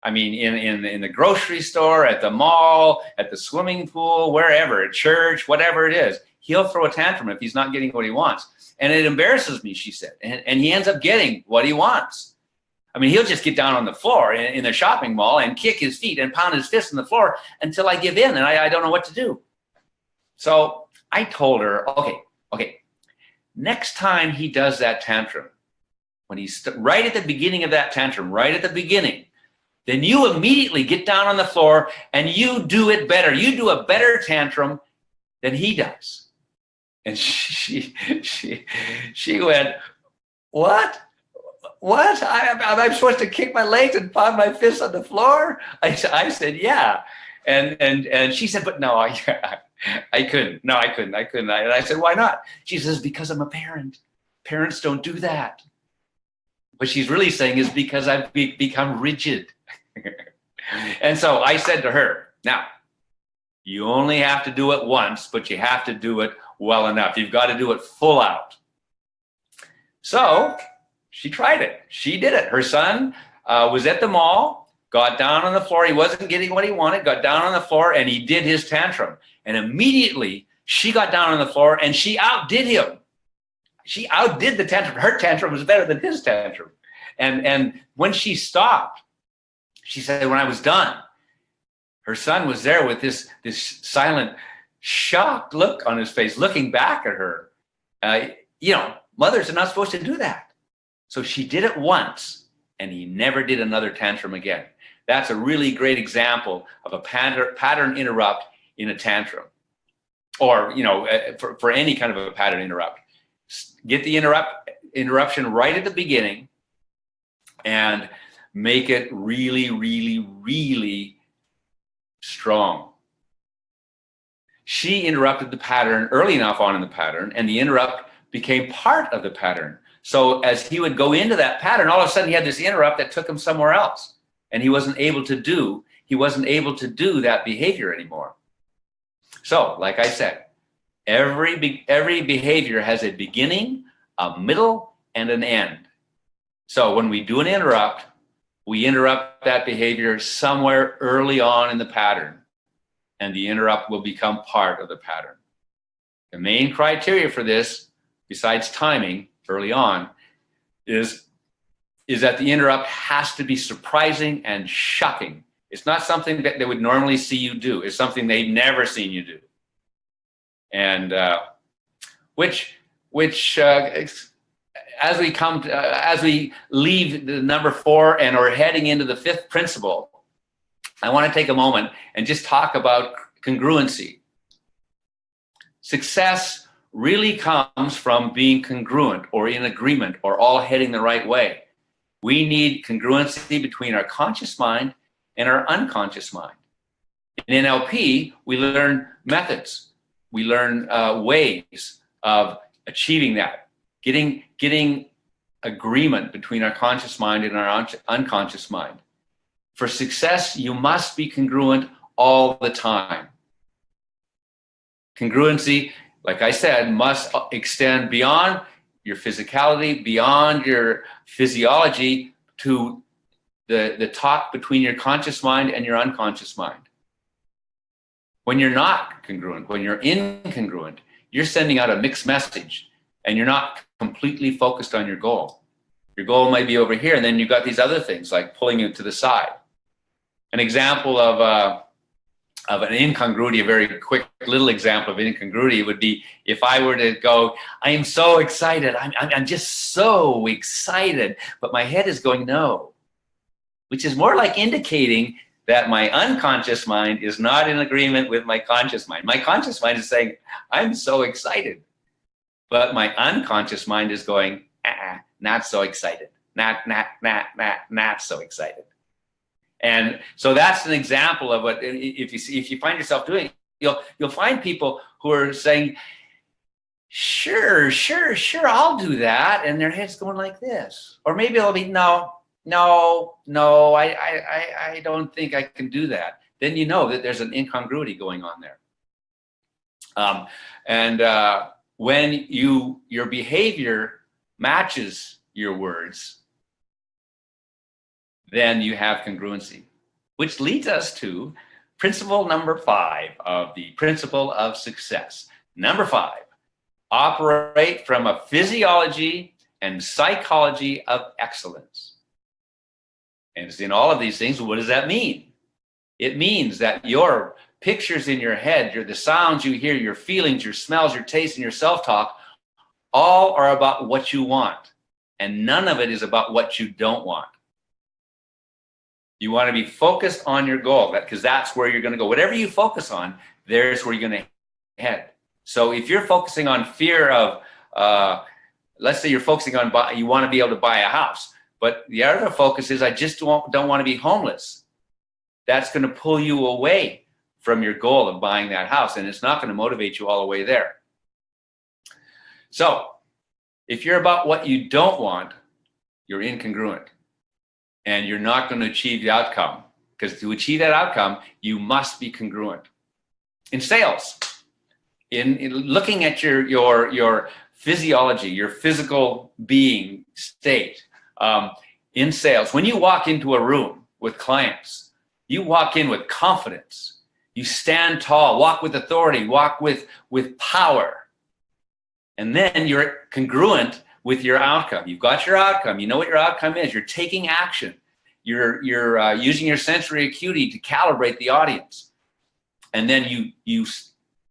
Speaker 6: I mean, in the grocery store, at the mall, at the swimming pool, wherever, at church, whatever it is, he'll throw a tantrum if he's not getting what he wants. And it embarrasses me, she said. And he ends up getting what he wants. I mean, he'll just get down on the floor in the shopping mall and kick his feet and pound his fist on the floor until I give in and I don't know what to do. So I told her, okay, next time he does that tantrum, when he's right at the beginning of that tantrum, right at the beginning, then you immediately get down on the floor and you do it better. You do a better tantrum than he does. And she went, what? What? I'm supposed to kick my legs and pound my fists on the floor? I said, yeah. And she said, but no, I couldn't. No, I couldn't. And I said, why not? She says, because I'm a parent. Parents don't do that. What she's really saying is because I've become rigid. And so I said to her, now, you only have to do it once, but you have to do it well enough. You've got to do it full out. So she tried it. She did it. Her son was at the mall, got down on the floor. He wasn't getting what he wanted, got down on the floor, and he did his tantrum. And immediately she got down on the floor and she outdid him. she outdid the tantrum. Her tantrum was better than his tantrum. And when she stopped, she said, when I was done, her son was there with this silent, shocked look on his face, looking back at her. Mothers are not supposed to do that. So she did it once, and he never did another tantrum again. That's a really great example of a pattern interrupt in a tantrum, or for any kind of a pattern interrupt. Get the interruption right at the beginning, and make it really, really, really strong. She interrupted the pattern early enough on in the pattern, and the interrupt became part of the pattern. So as he would go into that pattern, all of a sudden he had this interrupt that took him somewhere else, and he wasn't able to do that behavior anymore. So, like I said, every behavior has a beginning, a middle, and an end. So when we do an interrupt, we interrupt that behavior somewhere early on in the pattern, and the interrupt will become part of the pattern. The main criteria for this, besides timing early on, is that the interrupt has to be surprising and shocking. It's not something that they would normally see you do. It's something they've never seen you do. And which as we leave the number 4 and are heading into the 5th principle, I want to take a moment and just talk about congruency. Success really comes from being congruent or in agreement or all heading the right way. We need congruency between our conscious mind and our unconscious mind. In NLP, we learn methods. We learn ways of achieving that, getting agreement between our conscious mind and our unconscious mind. For success, you must be congruent all the time. Congruency, like I said, must extend beyond your physicality, beyond your physiology, to the talk between your conscious mind and your unconscious mind. When you're not congruent, when you're incongruent, you're sending out a mixed message, and you're not completely focused on your goal. Your goal might be over here, and then you've got these other things like pulling you to the side. An example of an incongruity, a very quick little example of incongruity would be if I were to go, I am so excited, I'm just so excited, but my head is going no, which is more like indicating that my unconscious mind is not in agreement with my conscious mind. My conscious mind is saying, I'm so excited, but my unconscious mind is going, not so excited, not so excited. And so that's an example of what, if you find yourself doing, you'll find people who are saying, sure, I'll do that. And their head's going like this. Or maybe they'll be, no, I don't think I can do that. Then you know that there's an incongruity going on there. When your behavior matches your words, then you have congruency, which leads us to principle number 5 of the principle of success. Number 5, operate from a physiology and psychology of excellence. And in all of these things, what does that mean? It means that your pictures in your head, the sounds you hear, your feelings, your smells, your tastes, and your self-talk, all are about what you want. And none of it is about what you don't want. You want to be focused on your goal, because that's where you're going to go. Whatever you focus on, there's where you're going to head. So if you're focusing on fear of, let's say you're focusing on, you want to be able to buy a house, but the other focus is, I just don't want to be homeless. That's going to pull you away from your goal of buying that house, and it's not going to motivate you all the way there. So if you're about what you don't want, you're incongruent. And you're not going to achieve the outcome, because to achieve that outcome, you must be congruent. In sales, in looking at your physiology, your physical being state, in sales, when you walk into a room with clients, you walk in with confidence. You stand tall, walk with authority, walk with power. And then you're congruent with your outcome. You've got your outcome. You know what your outcome is. You're taking action. You're using your sensory acuity to calibrate the audience. And then you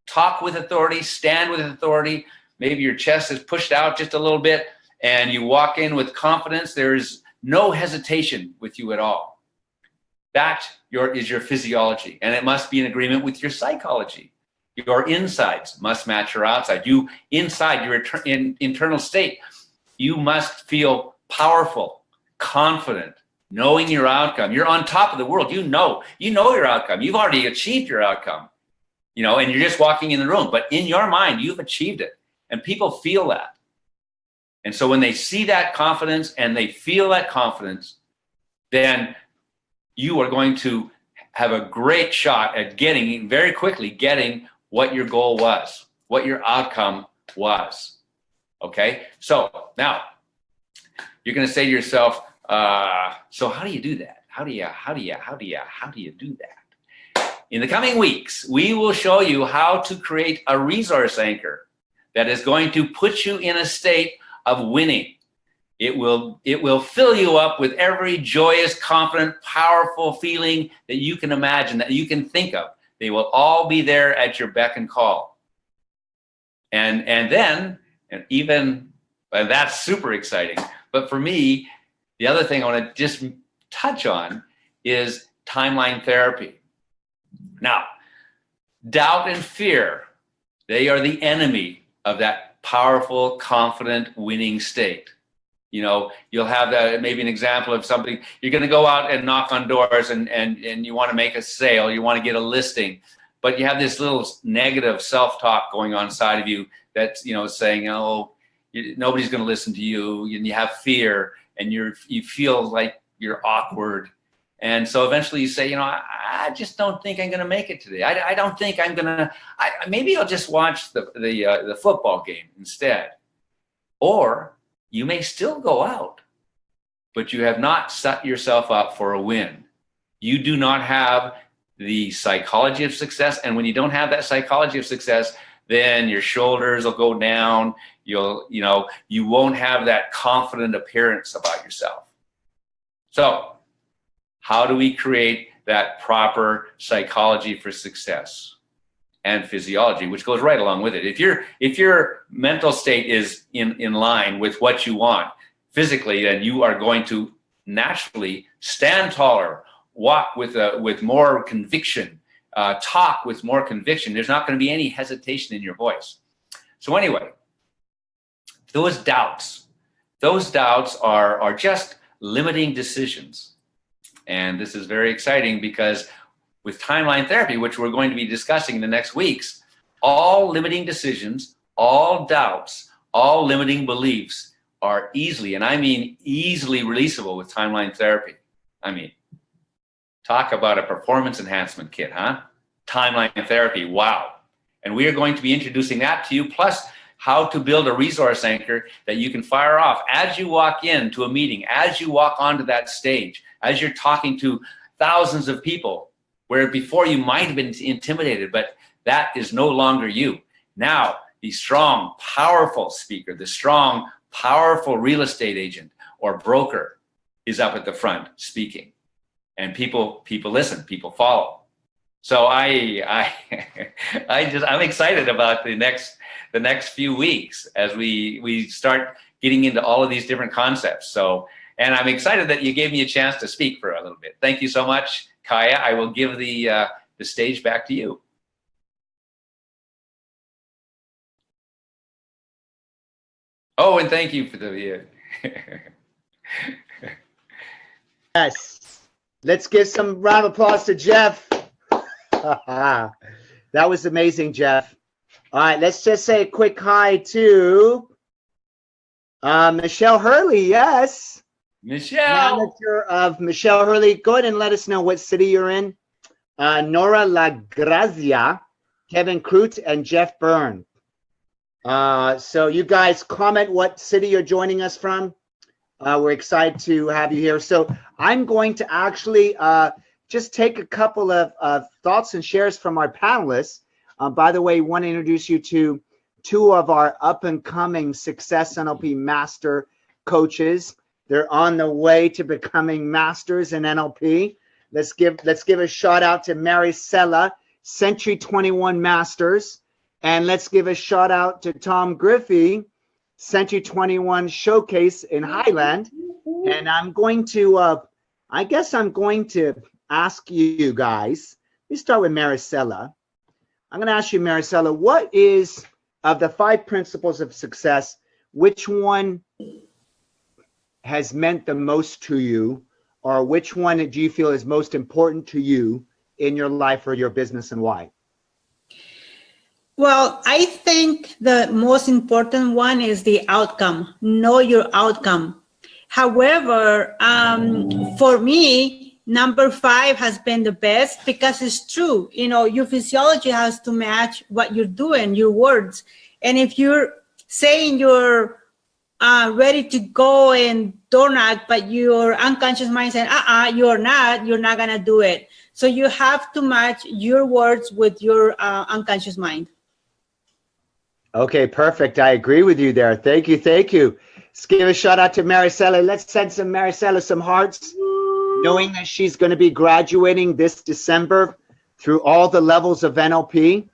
Speaker 6: talk with authority, stand with authority. Maybe your chest is pushed out just a little bit, and you walk in with confidence. There's no hesitation with you at all. That is your physiology, and it must be in agreement with your psychology. Your insides must match your outside. You inside your internal state, you must feel powerful, confident, knowing your outcome. You're on top of the world. You know your outcome. You've already achieved your outcome, and you're just walking in the room. But in your mind, you've achieved it, and people feel that. And so when they see that confidence and they feel that confidence, then you are going to have a great shot at very quickly getting what your goal was, what your outcome was. Okay? So now you're going to say to yourself, so how do you do that? How do you do that? In the coming weeks, we will show you how to create a resource anchor that is going to put you in a state of winning. It will fill you up with every joyous, confident, powerful feeling that you can imagine, that you can think of. They will all be there at your beck and call. And that's super exciting. But for me, the other thing I want to just touch on is timeline therapy. Now, doubt and fear, they are the enemy of that powerful, confident, winning state. You'll have maybe an example of something. You're going to go out and knock on doors and you want to make a sale. You want to get a listing, but you have this little negative self-talk going on inside of you that's, saying, oh, nobody's going to listen to you. And you have fear and you feel like you're awkward. And so eventually you say, I just don't think I'm going to make it today. I don't think I'm going to, maybe I'll just watch the football game instead. Or you may still go out, but you have not set yourself up for a win. You do not have the psychology of success. And when you don't have that psychology of success, then your shoulders will go down. You won't have that confident appearance about yourself. So how do we create that proper psychology for success and physiology, which goes right along with it? If your mental state is in line with what you want physically, then you are going to naturally stand taller, walk with more conviction, talk with more conviction. There's not going to be any hesitation in your voice. So anyway, those doubts are just limiting decisions. And this is very exciting because with timeline therapy, which we're going to be discussing in the next weeks, all limiting decisions, all doubts, all limiting beliefs are easily, and I mean easily, releasable with timeline therapy. Talk about a performance enhancement kit, huh? Timeline therapy, wow. And we are going to be introducing that to you, plus how to build a resource anchor that you can fire off as you walk into a meeting, as you walk onto that stage, as you're talking to thousands of people, where before you might have been intimidated, but that is no longer you. Now, the strong, powerful speaker, the strong, powerful real estate agent or broker is up at the front speaking. And people listen, people follow. So I'm excited about the next few weeks as we start getting into all of these different concepts. So, and I'm excited that you gave me a chance to speak for a little bit. Thank you so much, Kaya. I will give the stage back to you. Oh, and thank you for the
Speaker 3: Yes. Let's give some round of applause to Jeff. That was amazing, Jeff. All right, let's just say a quick hi to Michelle Hurley. Yes.
Speaker 6: Michelle.
Speaker 3: Manager of Michelle Hurley. Go ahead and let us know what city you're in. Nora LaGrazia, Kevin Crute, and Jeff Byrne. So you guys comment what city you're joining us from. We're excited to have you here. So I'm going to actually just take a couple of thoughts and shares from our panelists. By the way, I want to introduce you to two of our up and coming Success NLP master coaches. They're on the way to becoming masters in NLP. Let's give a shout out to Maricela, Century 21 Masters, and let's give a shout out to Tom Griffey, Century 21 Showcase in Highland. And I'm going to, I guess I'm going to ask you guys. Let me start with Maricela. I'm going to ask you, Maricela, what is, of the 5 principles of success, which one has meant the most to you, or which one do you feel is most important to you in your life or your business, and why?
Speaker 2: Well, I think the most important one is the outcome. Know your outcome. However, for me, number 5 has been the best because it's true. You know, your physiology has to match what you're doing, your words. And if you're saying you're ready to go and door knock, but your unconscious mind saying, you're not going to do it. So you have to match your words with your unconscious mind.
Speaker 3: Okay, perfect. I agree with you there. Thank you. Thank you. Let's give a shout out to Maricela. Let's send some Maricela some hearts, knowing that she's going to be graduating this December through all the levels of NLP,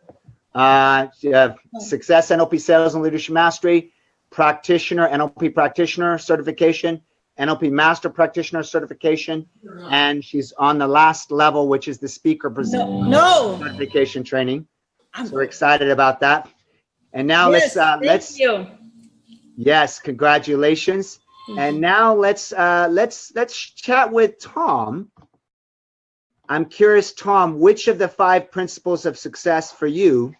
Speaker 3: Success NLP Sales and Leadership Mastery, Practitioner, NLP Practitioner Certification, NLP Master Practitioner Certification, and she's on the last level, which is the Speaker Certification Training. So we're excited about that. And now let's yes, congratulations. And now let's chat with Tom. I'm curious, Tom, which of the 5 principles of success for you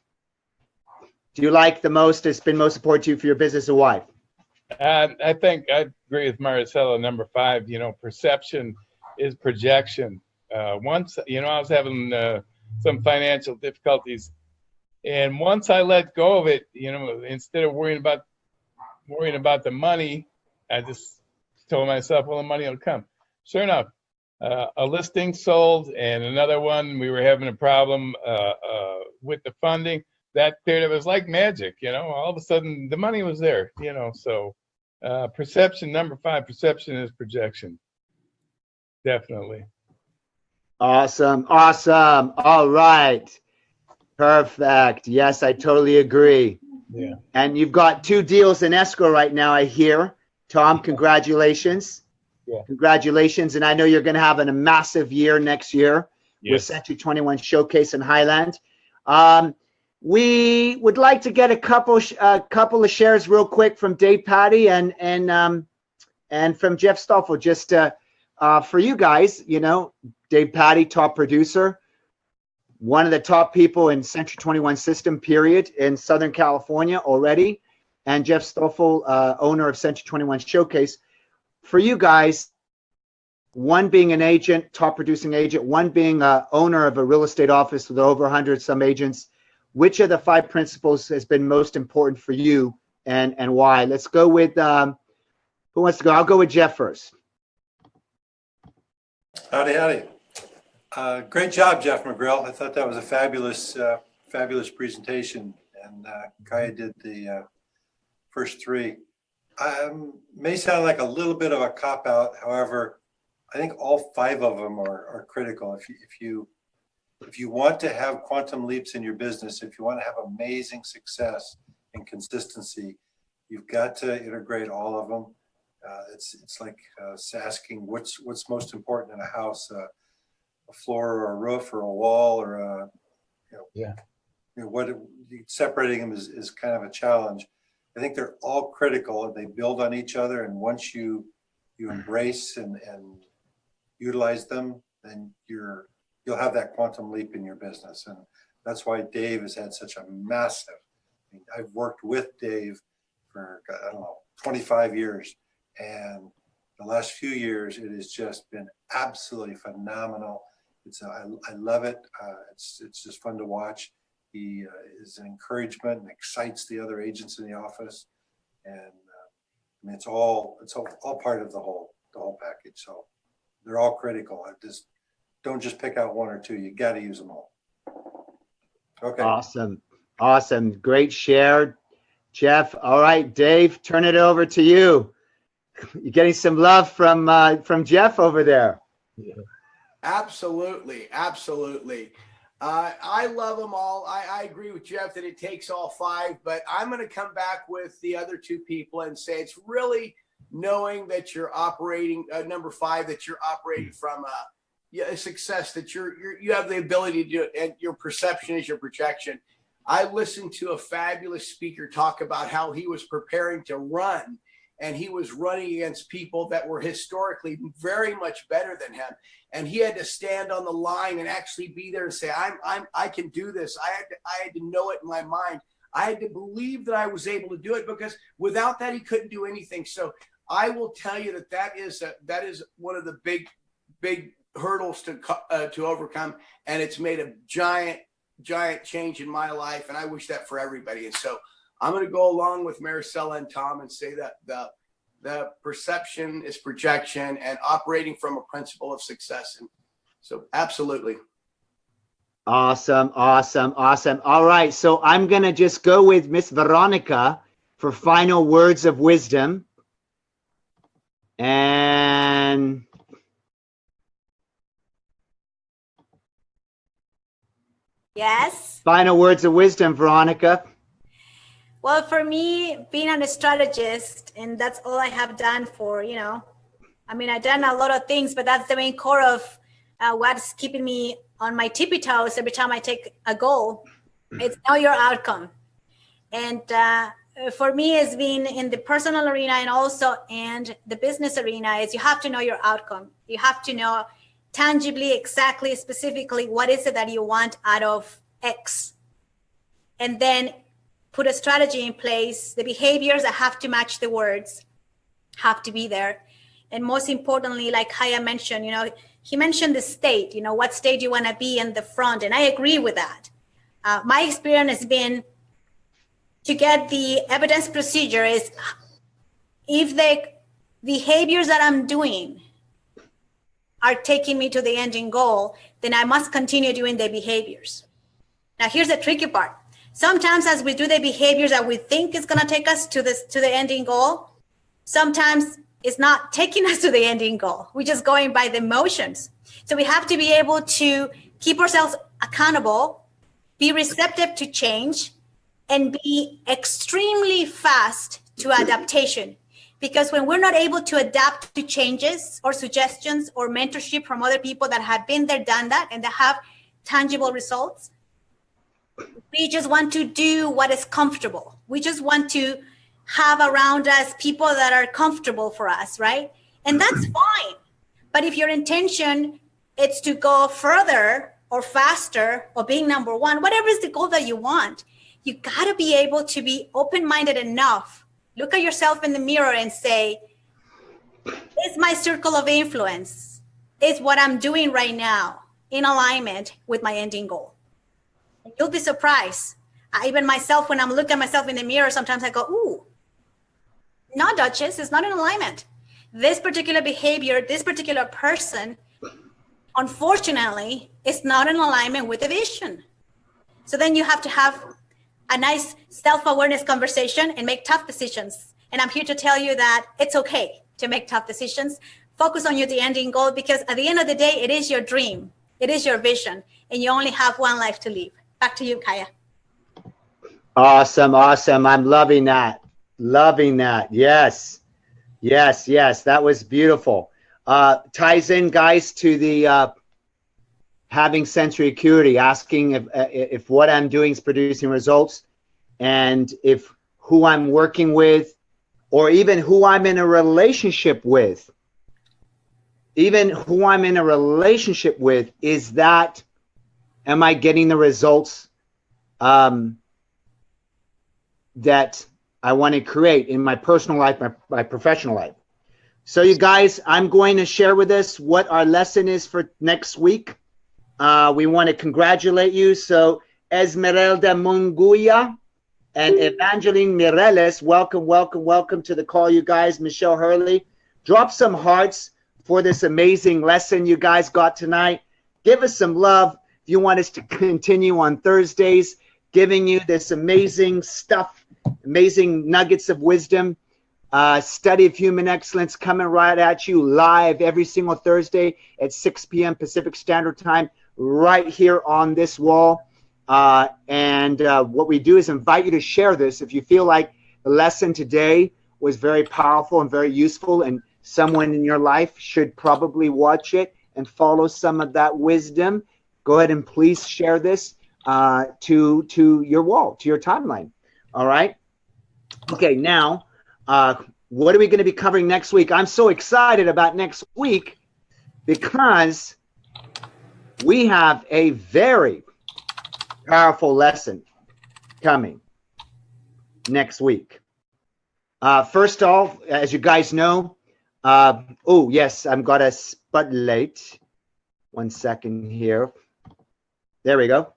Speaker 3: do you like the most? Has been most important to you for your business and why?
Speaker 1: I think I agree with Maricela. Number 5, you know, perception is projection. Once, you know, I was having some financial difficulties, and once I let go of it, you know, instead of worrying about the money, I just told myself, well, the money will come. Sure enough, a listing sold, and another one, we were having a problem with the funding. That period, it was like magic, you know, all of a sudden the money was there, you know. So perception, number 5, perception is projection. Definitely.
Speaker 3: Awesome. All right. Perfect. Yes, I totally agree.
Speaker 1: Yeah.
Speaker 3: And you've got 2 deals in escrow right now, I hear. Tom, congratulations.
Speaker 1: Yeah.
Speaker 3: Congratulations. And I know you're going to have a massive year next year with
Speaker 1: Yes.
Speaker 3: Century 21 Showcase in Highland. We would like to get a couple of shares real quick from Dave Patty and from Jeff Stoffel, just for you guys. You know, Dave Patty, top producer, one of the top people in Century 21 system, period, in Southern California already, and Jeff Stoffel, owner of Century 21 Showcase. For you guys, one being an agent, top producing agent, one being owner of a real estate office with over 100 some agents, which of the 5 principles has been most important for you and why? Let's go with, who wants to go? I'll go with Jeff first.
Speaker 7: Howdy. Great job, Jeff McGrill. I thought that was a fabulous presentation, and Kaya did the first 3. May sound like a little bit of a cop-out. However, I think all 5 of them are critical. If you want to have quantum leaps in your business, if you want to have amazing success and consistency, you've got to integrate all of them. It's like asking what's most important in a house, a floor or a roof or a wall or separating them is kind of a challenge. I think they're all critical and they build on each other. And once you embrace and utilize them, then you'll have that quantum leap in your business. And that's why Dave has had such a massive, I've worked with Dave for, 25 years. And the last few years, it has just been absolutely phenomenal. I love it. It's just fun to watch. He is an encouragement and excites the other agents in the office. And it's all part of the whole package. So they're all critical. Don't just pick out 1 or 2. You got to use them all. Okay.
Speaker 3: Awesome. Great share. Jeff. All right, Dave, turn it over to you. You're getting some love from Jeff over there.
Speaker 4: Absolutely. Absolutely. I love them all. I agree with Jeff that it takes all five, but I'm going to come back with the other two people and say it's really knowing that you're operating, number five, that you're operating from a success, that you have the ability to do it, and your perception is your projection. I listened to a fabulous speaker talk about how he was preparing to run, and he was running against people that were historically very much better than him. And he had to stand on the line and actually be there and say, I can do this. I had to know it in my mind. I had to believe that I was able to do it, because without that, he couldn't do anything. So I will tell you that is one of the big hurdles to overcome. And it's made a giant change in my life. And I wish that for everybody. And so I'm going to go along with Maricela and Tom and say that the perception is projection and operating from a principle of success. And so absolutely.
Speaker 3: Awesome. All right. So I'm going to just go with Miss Veronica for final words of wisdom. And
Speaker 2: Yes.
Speaker 3: final words of wisdom, Veronica.
Speaker 2: Well, for me, being a strategist, and that's all I have done for, I've done a lot of things, but that's the main core of what's keeping me on my tippy toes every time I take a goal. It's know your outcome. And for me, it's been in the personal arena and also in the business arena, is you have to know your outcome. You have to know tangibly, exactly, specifically, what is it that you want out of X. And then put a strategy in place. The behaviors that have to match the words have to be there. And most importantly, like Kaya mentioned, he mentioned the state, what state you want to be in the front. And I agree with that. My experience has been to get the evidence procedure is if the behaviors that I'm doing are taking me to the ending goal, then I must continue doing the behaviors. Now, here's the tricky part. Sometimes as we do the behaviors that we think is going to take us to the ending goal, sometimes it's not taking us to the ending goal. We're just going by the motions. So we have to be able to keep ourselves accountable, be receptive to change, and be extremely fast to adaptation. Because when we're not able to adapt to changes or suggestions or mentorship from other people that have been there, done that, and that have tangible results, we just want to do what is comfortable. We just want to have around us people that are comfortable for us, right? And that's fine. But if your intention is to go further or faster or being number one, whatever is the goal that you want, you got to be able to be open-minded enough. Look at yourself in the mirror and say, is my circle of influence, is what I'm doing right now in alignment with my ending goal? And you'll be surprised. Even myself, when I'm looking at myself in the mirror, sometimes I go, ooh, no, Duchess, it's not in alignment. This particular behavior, this particular person, unfortunately, is not in alignment with the vision. So then you have to have a nice self-awareness conversation and make tough decisions. And I'm here to tell you that it's okay to make tough decisions. Focus on the ending goal, because at the end of the day, it is your dream. It is your vision. And you only have one life to live. Back to you, Kaya.
Speaker 3: Awesome. I'm loving that. Yes. That was beautiful. Ties in, guys, to the having sensory acuity, asking if what I'm doing is producing results, and if who I'm working with, or even who I'm in a relationship with, is that, am I getting the results that I want to create in my personal life, my professional life? So you guys, I'm going to share with us what our lesson is for next week. We want to congratulate you. So Esmeralda Munguia and Evangeline Mireles, welcome to the call, you guys. Michelle Hurley, drop some hearts for this amazing lesson you guys got tonight. Give us some love if you want us to continue on Thursdays, giving you this amazing stuff amazing nuggets of wisdom. Study of Human Excellence coming right at you live every single Thursday at 6 p.m. Pacific Standard Time, right here on this wall. And what we do is invite you to share this. If you feel like the lesson today was very powerful and very useful, and someone in your life should probably watch it and follow some of that wisdom, go ahead and please share this to your wall, to your timeline. All right. Okay, now, what are we going to be covering next week? I'm so excited about next week because we have a very powerful lesson coming next week. First off, as you guys know, oh yes, I've got a spotlight. 1 second here. There we go.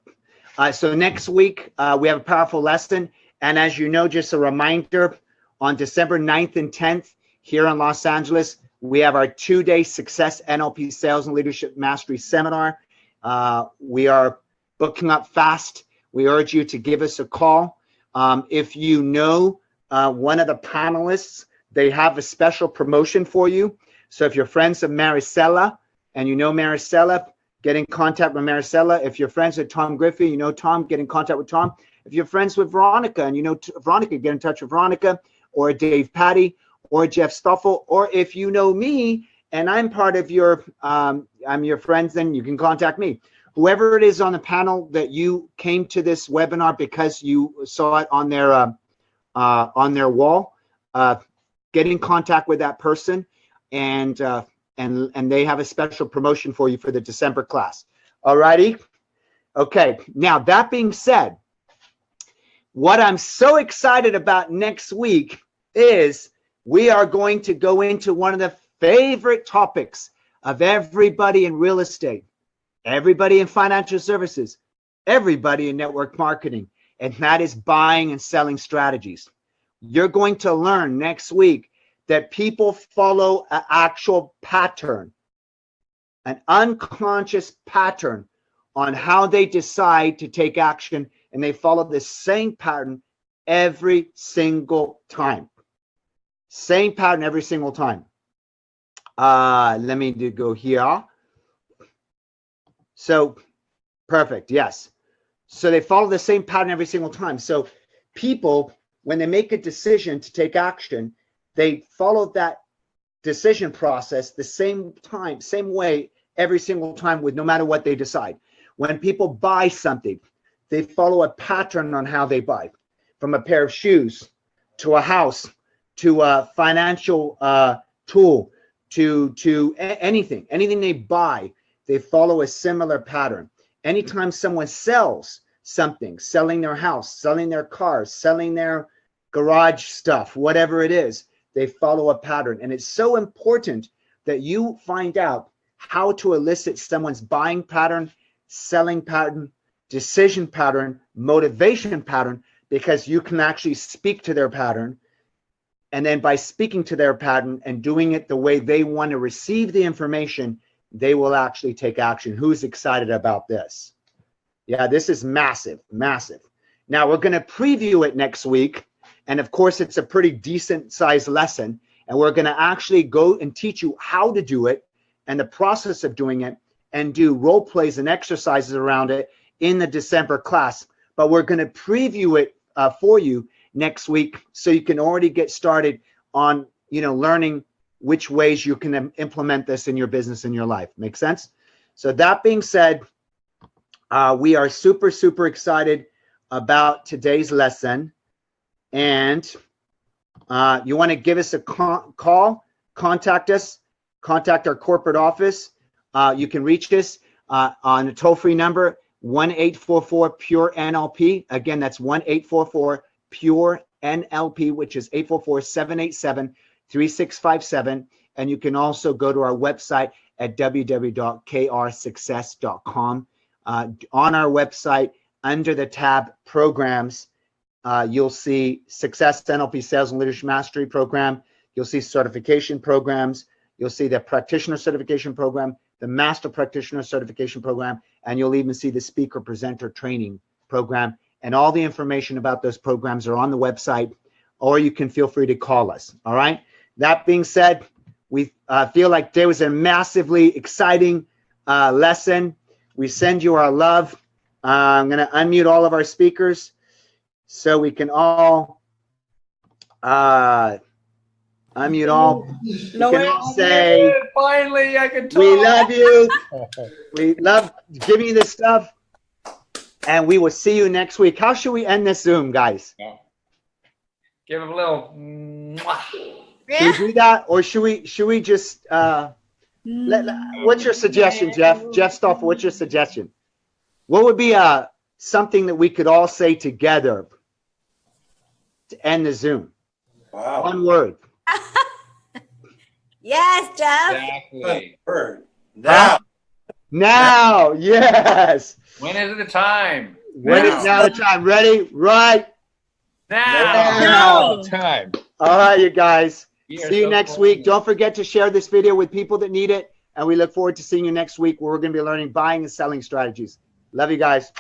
Speaker 3: So next week, we have a powerful lesson. And as you know, just a reminder, on December 9th and 10th here in Los Angeles, we have our 2-day Success NLP Sales and Leadership Mastery Seminar. We are booking up fast. We urge you to give us a call. If you know one of the panelists, they have a special promotion for you. So if you're friends of Maricela and you know Maricela, get in contact with Maricela. If you're friends with Tom Griffey, you know Tom, get in contact with Tom. If you're friends with Veronica and you know Veronica, get in touch with Veronica, or Dave Patty, or Jeff Stoffel. Or if you know me and I'm part of your, I'm your friends, then you can contact me. Whoever it is on the panel that you came to this webinar because you saw it on their wall, get in contact with that person, and they have a special promotion for you for the December class. All righty. Okay. Now that being said, what I'm so excited about next week is we are going to go into one of the favorite topics of everybody in real estate, everybody in financial services, everybody in network marketing, and that is buying and selling strategies. You're going to learn next week that people follow an actual pattern, an unconscious pattern on how they decide to take action, and they follow the same pattern every single time. Same pattern every single time. Let me go here. So, perfect, yes. So they follow the same pattern every single time. So people, when they make a decision to take action, they follow that decision process the same time, same way every single time, with no matter what they decide. When people buy something, they follow a pattern on how they buy, from a pair of shoes to a house to a financial tool to anything they buy, they follow a similar pattern. Anytime someone sells something, selling their house, selling their cars, selling their garage stuff, whatever it is, they follow a pattern. And it's so important that you find out how to elicit someone's buying pattern, selling pattern, decision pattern, motivation pattern, because you can actually speak to their pattern. And then by speaking to their pattern and doing it the way they want to receive the information, they will actually take action. Who's excited about this? Yeah, this is massive, massive. Now we're going to preview it next week. And of course, it's a pretty decent sized lesson. And we're going to actually go and teach you how to do it and the process of doing it, and do role plays and exercises around it in the December class. But we're going to preview it for you next week, so you can already get started on, learning which ways you can implement this in your business, in your life. Make sense? So that being said, we are super, super excited about today's lesson. And you want to give us a call, contact us, contact our corporate office. You can reach us on a toll-free number, 1-844-PURE-NLP. Again, that's 1-844-PURE-NLP, which is 844-787-3657. And you can also go to our website at www.krsuccess.com. On our website, under the tab Programs, you'll see Success NLP Sales and Leadership Mastery Program. You'll see certification programs. You'll see the Practitioner Certification Program, the Master Practitioner Certification Program, and you'll even see the Speaker Presenter Training Program. and all the information about those programs are on the website, or you can feel free to call us. All right. That being said, we feel like there was a massively exciting lesson. We send you our love. I'm going to unmute all of our speakers so we can all unmute all. We can all say,
Speaker 6: finally, I can talk.
Speaker 3: we love you. We love giving you this stuff. And we will see you next week. How should we end this Zoom, guys?
Speaker 6: Give him a little. Mwah.
Speaker 3: Should we do that, or should we just what's your suggestion, Jeff? Jeff Stoffer, what's your suggestion? What would be something that we could all say together to end the Zoom?
Speaker 7: Wow.
Speaker 3: One word.
Speaker 2: Yes, Jeff.
Speaker 6: Exactly.
Speaker 7: Word. Now.
Speaker 3: Now, yes.
Speaker 6: When is it the time?
Speaker 3: When is now the time? Ready? Right.
Speaker 6: Now.
Speaker 3: Now.
Speaker 1: Time.
Speaker 3: All right, you guys.
Speaker 6: We are
Speaker 3: See you
Speaker 6: so
Speaker 3: next
Speaker 6: cool.
Speaker 3: week. Don't forget to share this video with people that need it. And we look forward to seeing you next week where we're going to be learning buying and selling strategies. Love you guys.